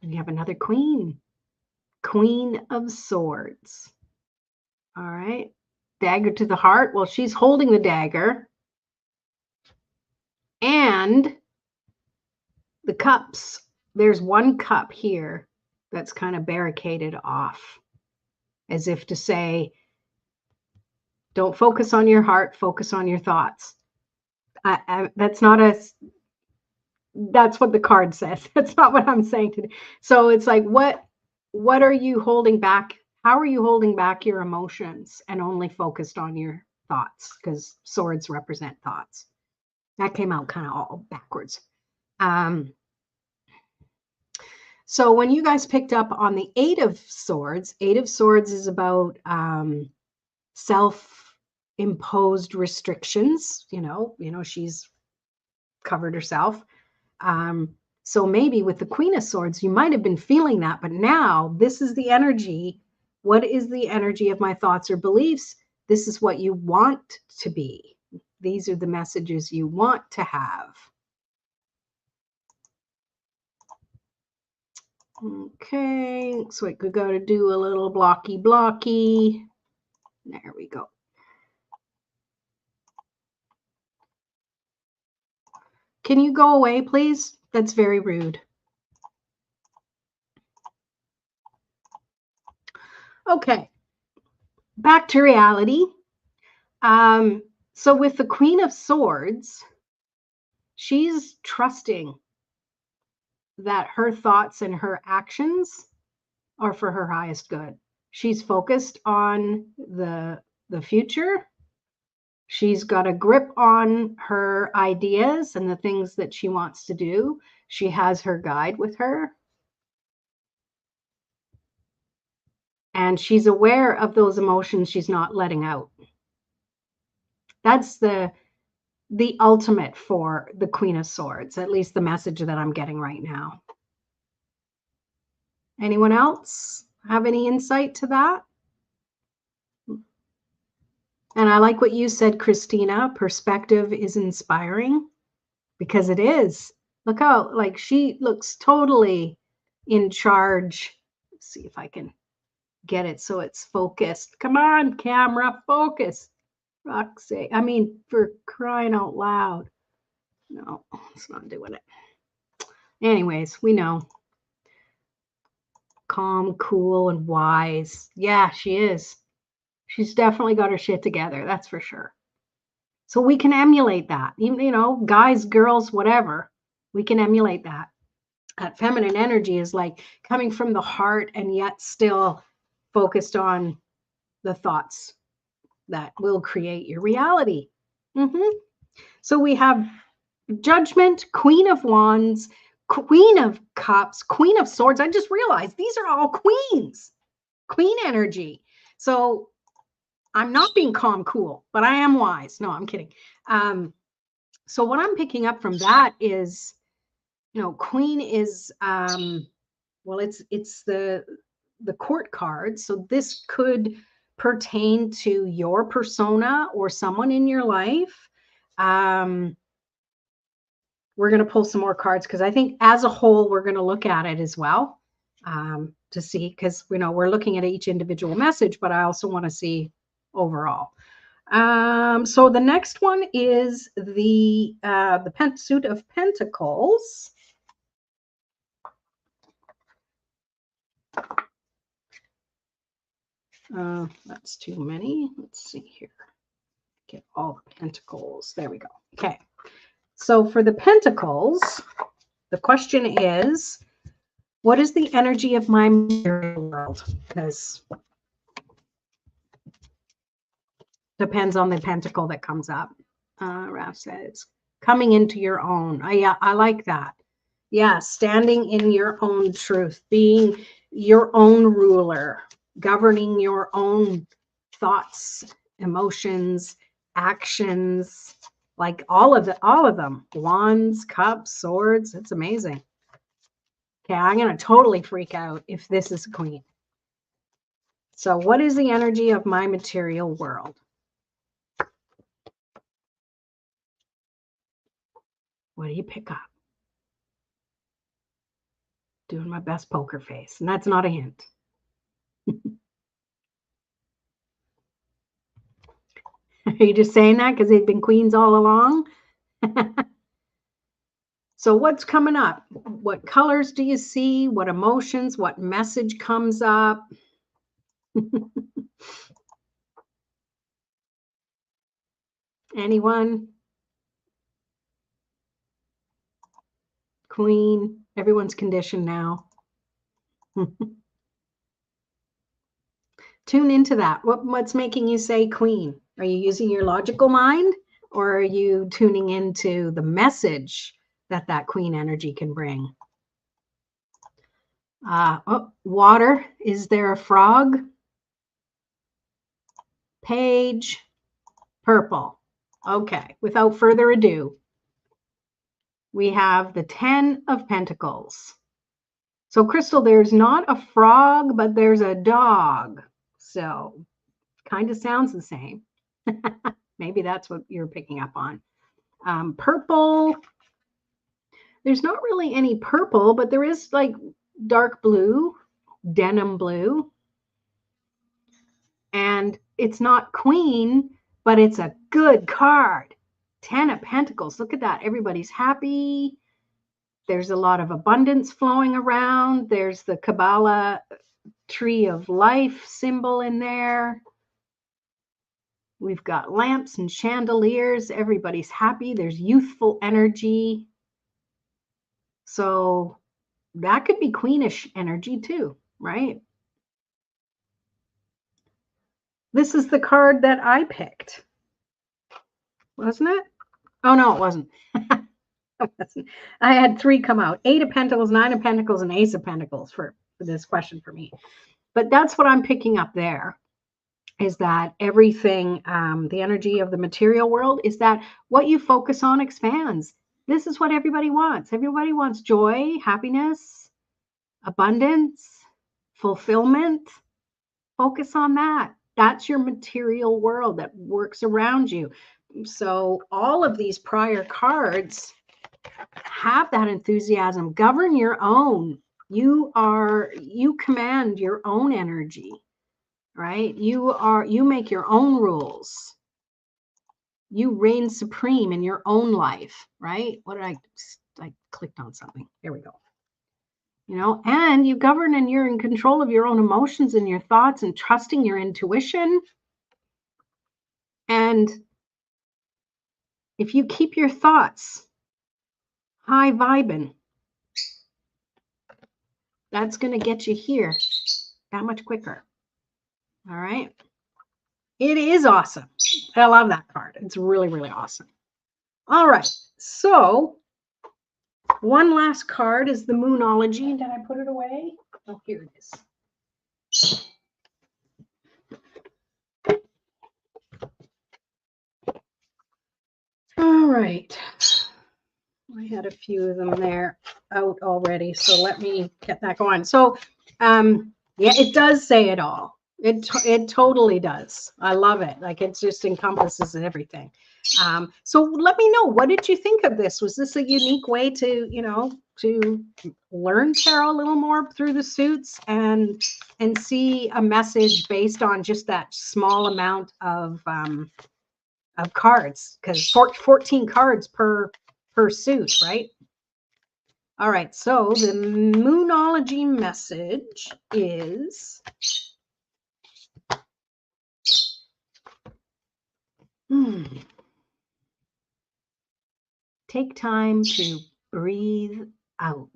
And you have another queen. Queen of Swords. All right. Dagger to the heart. Well, she's holding the dagger. And the cups. There's one cup here that's kind of barricaded off, as if to say, don't focus on your heart, focus on your thoughts. That's what the card says. That's not what I'm saying today. So it's like, what are you holding back? How are you holding back your emotions and only focused on your thoughts? Because swords represent thoughts. That came out kind of all backwards. So when you guys picked up on the Eight of Swords is about self-imposed restrictions. You know, she's covered herself. So maybe with the Queen of Swords, you might have been feeling that, but now this is the energy. What is the energy of my thoughts or beliefs? This is what you want to be. These are the messages you want to have. Okay, looks like we got to do a little blocky. There we go. Can you go away, please? That's very rude. Okay, back to reality. So with the Queen of Swords, she's trusting that her thoughts and her actions are for her highest good. She's focused on the future. She's got a grip on her ideas and the things that she wants to do. She has her guide with her. And she's aware of those emotions she's not letting out. That's the ultimate for the Queen of Swords, at least the message that I'm getting right now. Anyone else have any insight to that? And I like what you said, Christina. Perspective is inspiring, because it is. Look how, like, she looks totally in charge. Let's see if I can get it so it's focused. Come on, camera, focus. Fuck's sake. I mean, for crying out loud. No, it's not doing it. Anyways, we know. Calm, cool, and wise. Yeah, she is. She's definitely got her shit together. That's for sure. So we can emulate that. Even, you know, guys, girls, whatever. We can emulate that. That feminine energy is like coming from the heart and yet still focused on the thoughts that will create your reality. So we have Judgment, Queen of Wands, Queen of Cups, Queen of Swords. I just realized these are all queens, queen energy. So I'm not being calm, cool, but I am wise. No, I'm kidding. So what I'm picking up from that is, you know, queen is, well, it's the court card. So this could pertain to your persona or someone in your life. We're going to pull some more cards because I think as a whole, we're going to look at it as well to see, because, you know, we're looking at each individual message, but I also want to see overall. So the next one is the Suit of Pentacles. That's too many. Let's see here. Get all the pentacles. There we go. Okay. So for the pentacles, the question is, what is the energy of my material world? Because depends on the pentacle that comes up. Raph says, coming into your own. Yeah, I like that. Yeah, standing in your own truth, being your own ruler, governing your own thoughts, emotions, actions, like all of them. Wands, cups, swords. It's amazing. Okay, I'm going to totally freak out if this is a queen. So what is the energy of my material world? What do you pick up? Doing my best poker face, and that's not a hint. Are you just saying that because they've been queens all along? So what's coming up? What colors do you see? What emotions? What message comes up? Anyone? Queen. Everyone's conditioned now. Tune into that. What's making you say queen? Are you using your logical mind, or are you tuning into the message that queen energy can bring? Water. Is there a frog? Page. Purple. Okay. Without further ado, we have the 10 of Pentacles. So, Crystal, there's not a frog, but there's a dog. So, kind of sounds the same. Maybe that's what you're picking up on. Purple. There's not really any purple, but there is like dark blue, denim blue. And it's not queen, but it's a good card. 10 of Pentacles. Look at that. Everybody's happy. There's a lot of abundance flowing around. There's the Kabbalah tree of life symbol in there. We've got lamps and chandeliers. Everybody's happy. There's youthful energy. So that could be queenish energy too, right? This is the card that I picked. Wasn't it? Oh, no, it wasn't. I had 3 come out. 8 of Pentacles, 9 of Pentacles, and Ace of Pentacles for this question for me. But that's what I'm picking up there, is that everything, the energy of the material world, is that what you focus on expands. This is what everybody wants. Everybody wants joy, happiness, abundance, fulfillment. Focus on that. That's your material world that works around you. So all of these prior cards have that enthusiasm. Govern your own. You command your own energy. right? You make your own rules. You reign supreme in your own life, right? What did I clicked on something. Here we go. You know, and you govern and you're in control of your own emotions and your thoughts and trusting your intuition. And if you keep your thoughts high vibing, that's going to get you here that much quicker. All right. It is awesome. I love that card. It's really, really awesome. All right. So one last card is the Moonology. Did I put it away? Oh, here it is. All right. I had a few of them there out already, so let me get that going. So, yeah, it does say it all. It totally does. I love it. Like it just encompasses everything. So let me know, what did you think of this? Was this a unique way to, you know, to learn tarot a little more through the suits and see a message based on just that small amount of cards? Because 14 cards per suit, right? All right, so the Moonology message is take time to breathe out.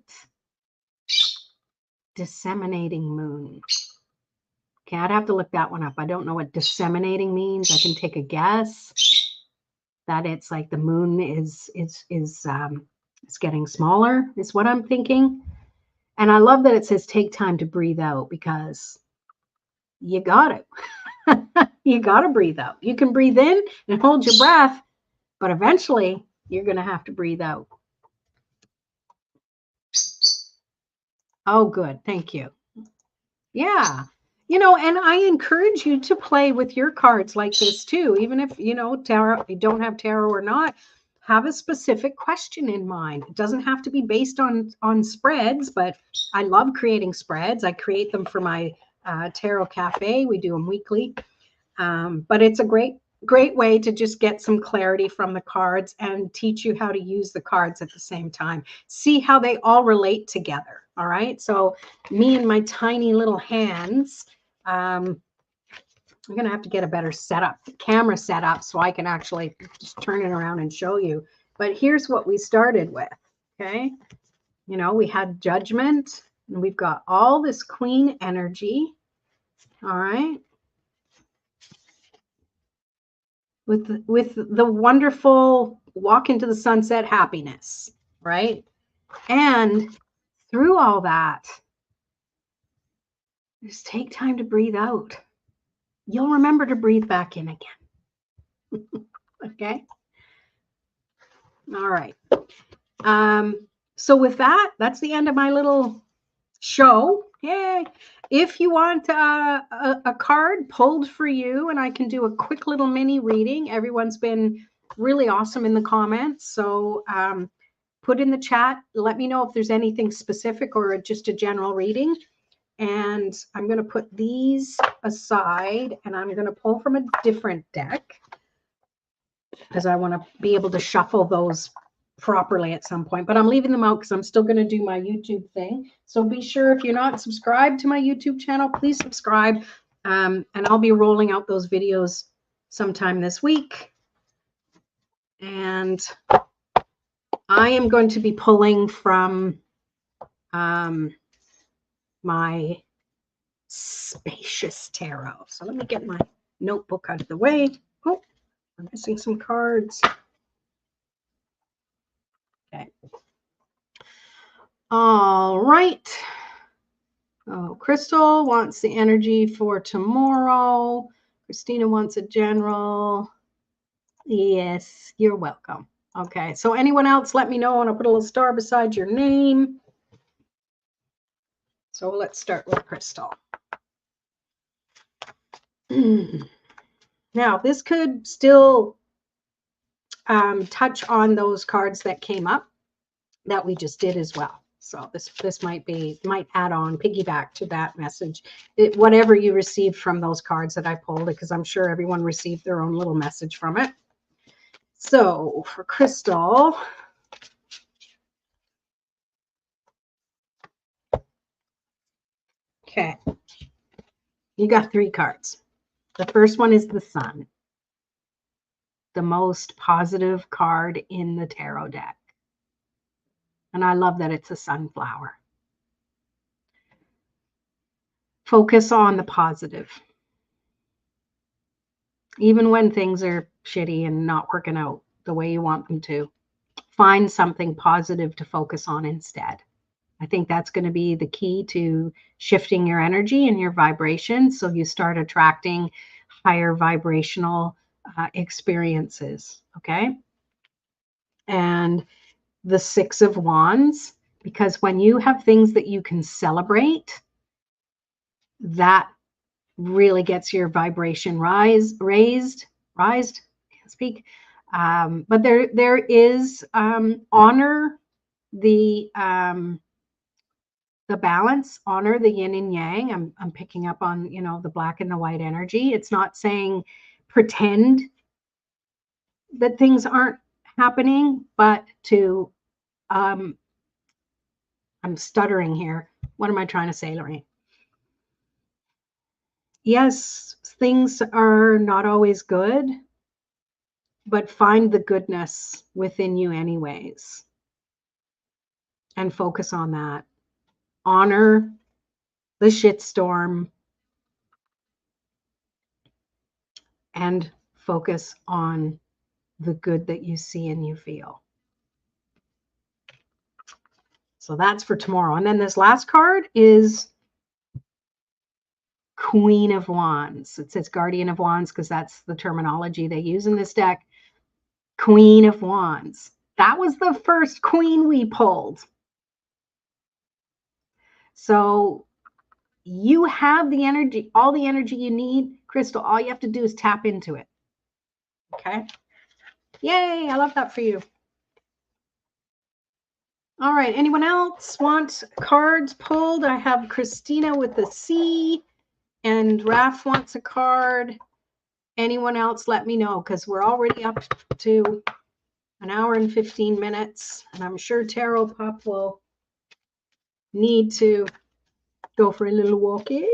Disseminating moon. Okay, I'd have to look that one up. I don't know what disseminating means. I can take a guess that it's like the moon is it's getting smaller, is what I'm thinking. And I love that it says take time to breathe out, because you got it. You got to breathe out. You can breathe in and hold your breath, but eventually you're going to have to breathe out. Oh, good. Thank you. Yeah. You know, and I encourage you to play with your cards like this too. Even if, you know, tarot, you don't have tarot or not, have a specific question in mind. It doesn't have to be based on spreads, but I love creating spreads. I create them for my Tarot Cafe. We do them weekly. But it's a great way to just get some clarity from the cards and teach you how to use the cards at the same time. See how they all relate together. All right. So me and my tiny little hands, I'm going to have to get a better camera setup so I can actually just turn it around and show you. But here's what we started with. Okay. You know, we had Judgment and we've got all this Queen energy. All right. With the wonderful walk into the sunset happiness, right? And through all that, just take time to breathe out. You'll remember to breathe back in again. Okay. All right. So with that, that's the end of my little show. Yay. If you want a card pulled for you, and I can do a quick little mini reading, everyone's been really awesome in the comments. So put in the chat, let me know if there's anything specific or just a general reading. And I'm going to put these aside and I'm going to pull from a different deck because I want to be able to shuffle those properly at some point, but I'm leaving them out because I'm still going to do my YouTube thing. So be sure, if you're not subscribed to my YouTube channel, please subscribe. And I'll be rolling out those videos sometime this week. And I am going to be pulling from my Spacious Tarot. So let me get my notebook out of the way. Oh, I'm missing some cards. Okay. All right. Oh, Crystal wants the energy for tomorrow. Christina wants a general. Yes, you're welcome. Okay, so anyone else, let me know, and I'll put a little star beside your name. So let's start with Crystal. Now, this could still touch on those cards that came up that we just did as well. So this might add on, piggyback to that message. Whatever you received from those cards that I pulled, because I'm sure everyone received their own little message from it. So for Crystal, okay, you got 3 cards. The first one is the Sun, the most positive card in the tarot deck. And I love that it's a sunflower. Focus on the positive. Even when things are shitty and not working out the way you want them to, find something positive to focus on instead. I think that's going to be the key to shifting your energy and your vibration, so you start attracting higher vibrational experiences, okay? And the 6 of Wands, because when you have things that you can celebrate, that really gets your vibration raised, can't speak. But there is honor the balance, honor the yin and yang. I'm picking up on, you know, the black and the white energy. It's not saying pretend that things aren't happening, but to I'm stuttering here. What am I trying to say, Lorraine? Yes, things are not always good, but find the goodness within you anyways, and focus on that. Honor the shitstorm and focus on the good that you see and you feel. So that's for tomorrow. And then this last card is Queen of Wands. It says Guardian of Wands because that's the terminology they use in this deck. Queen of Wands. That was the first queen we pulled. So you have the energy, all the energy you need, Crystal. All you have to do is tap into it. Okay. Yay. I love that for you. All right. Anyone else want cards pulled? I have Christina with the C, and Raph wants a card. Anyone else, let me know, because we're already up to an hour and 15 minutes. And I'm sure Tarot Pup will need to go for a little walkie.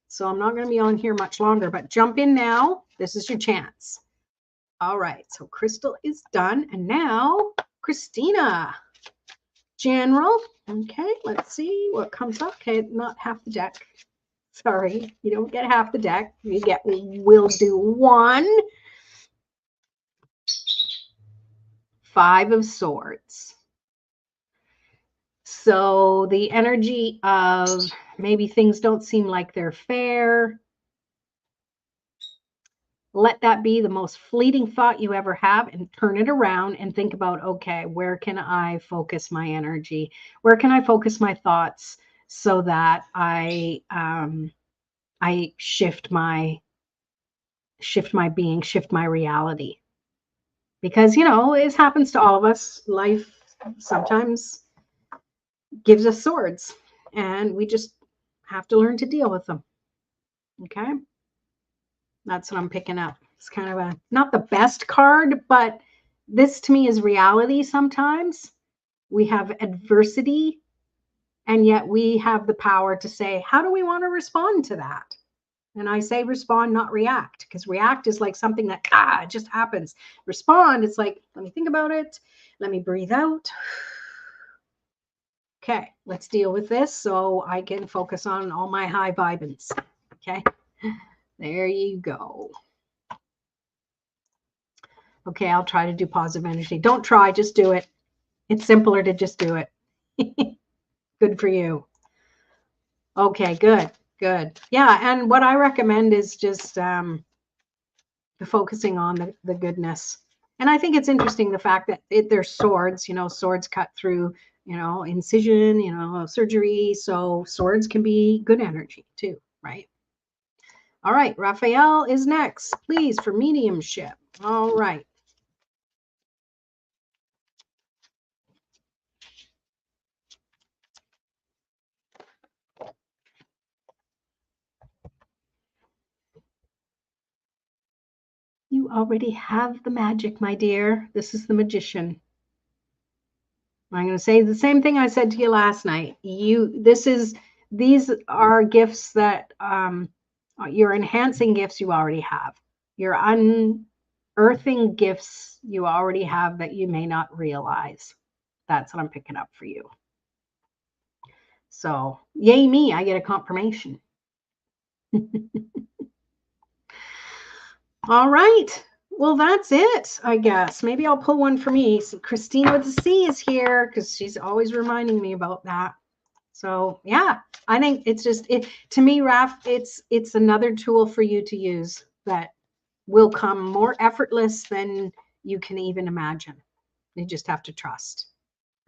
So I'm not going to be on here much longer, but jump in now. This is your chance. All right. So Crystal is done. And now Christina. General. Okay. Let's see what comes up. Okay. Not half the deck. Sorry. You don't get half the deck. You get, we'll do 1. 5 of Swords. So the energy of maybe things don't seem like they're fair. Let that be the most fleeting thought you ever have, and turn it around and think about, okay, where can I focus my energy? Where can I focus my thoughts so that I shift my being, shift my reality? Because, you know, it happens to all of us. Life sometimes gives us swords, and we just have to learn to deal with them. Okay. That's what I'm picking up. It's kind of not the best card, but this to me is reality. Sometimes we have adversity, and yet we have the power to say, how do we want to respond to that? And I say respond, not react, because react is like something that, it just happens. Respond, it's like, let me think about it. Let me breathe out. Okay, let's deal with this so I can focus on all my high vibance. Okay, there you go. Okay, I'll try to do positive energy. Don't try, just do it. It's simpler to just do it. Good for you. Okay, good, good. Yeah, and what I recommend is just focusing on the goodness. And I think it's interesting the fact that they're swords, you know, swords cut through, you know, incision, you know, surgery. So swords can be good energy too, right? All right, Raphael is next, please, for mediumship. All right. You already have the magic, my dear. This is the magician. I'm going to say the same thing I said to you last night. These are gifts that you're enhancing gifts you already have. You're unearthing gifts you already have that you may not realize. That's what I'm picking up for you. So, yay me, I get a confirmation. All right. Well, that's it, I guess. Maybe I'll pull one for me. So Christina with the C is here because she's always reminding me about that. So yeah, I think it's just to me, Raph, it's another tool for you to use that will come more effortless than you can even imagine. You just have to trust,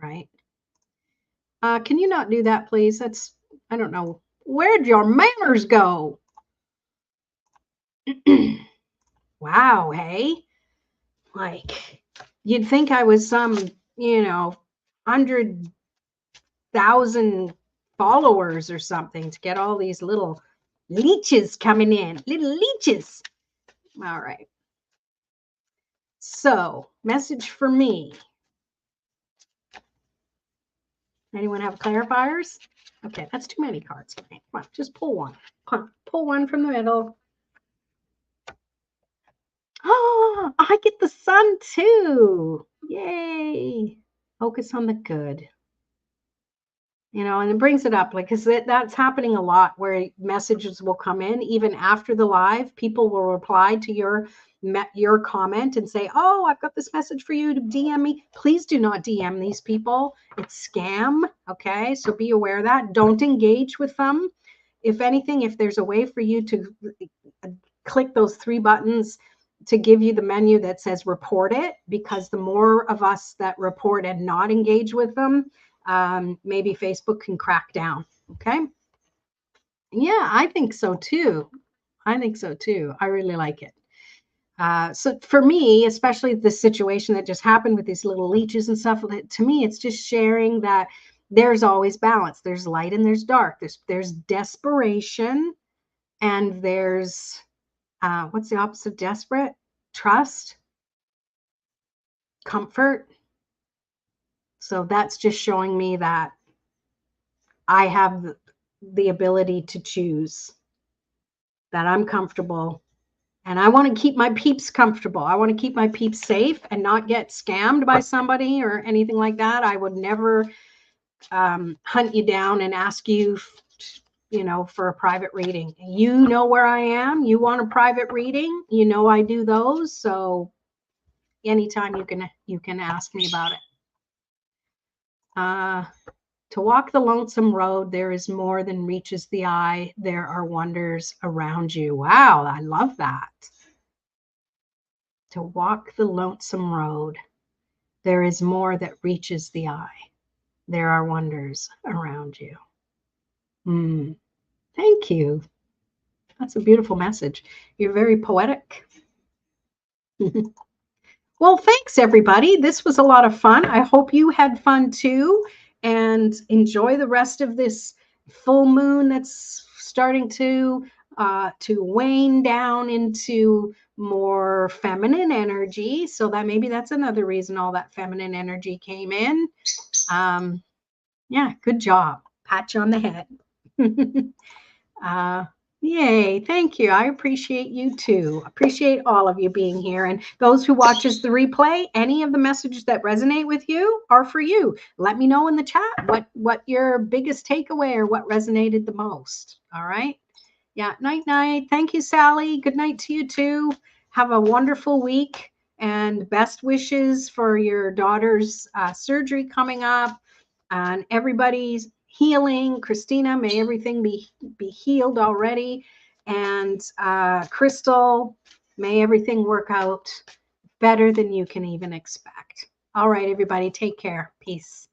right? Can you not do that, please? I don't know. Where'd your manners go? Wow, hey? Like, you'd think I was some, 100,000 followers or something to get all these little leeches coming in. Little leeches. All right. So, message for me. Anyone have clarifiers? Okay, that's too many cards. Come on, just pull one. Pull one from the middle. Oh, I get the sun too. Yay. Focus on the good. And it brings it up, like, because that's happening a lot where messages will come in even after the live. People will reply to your comment and say, oh, I've got this message for you to DM me. Please do not DM these people. It's scam. Okay. So be aware of that. Don't engage with them. If anything, if there's a way for you to click those 3 buttons to give you the menu that says report it, because the more of us that report and not engage with them, maybe Facebook can crack down. Okay. Yeah, I think so too. I really like it. So for me, especially the situation that just happened with these little leeches and stuff, to me, it's just sharing that there's always balance. There's light and there's dark. There's desperation, and there's what's the opposite of desperate? Trust, comfort. So that's just showing me that I have the ability to choose, that I'm comfortable, and I want to keep my peeps comfortable. I want to keep my peeps safe and not get scammed by somebody or anything like that. I would never hunt you down and ask you, for a private reading. You know where I am. You want a private reading? I do those. So anytime you can ask me about it. To walk the lonesome road, there is more than reaches the eye. There are wonders around you. Wow, I love that. To walk the lonesome road, there is more that reaches the eye. There are wonders around you. Thank you. That's a beautiful message. You're very poetic. Well, thanks, everybody. This was a lot of fun. I hope you had fun too, and enjoy the rest of this full moon that's starting to wane down into more feminine energy. So that maybe that's another reason all that feminine energy came in. Yeah, good job. Pat you on the head. Yay, thank you. I appreciate you too. Appreciate all of you being here. And those who watches the replay, any of the messages that resonate with you are for you. Let me know in the chat what your biggest takeaway or what resonated the most. All right. Yeah, night. Thank you, Sally. Good night to you too. Have a wonderful week and best wishes for your daughter's surgery coming up, and everybody's healing. Christina, may everything be healed already. And Crystal, may everything work out better than you can even expect. All right, everybody, take care. Peace.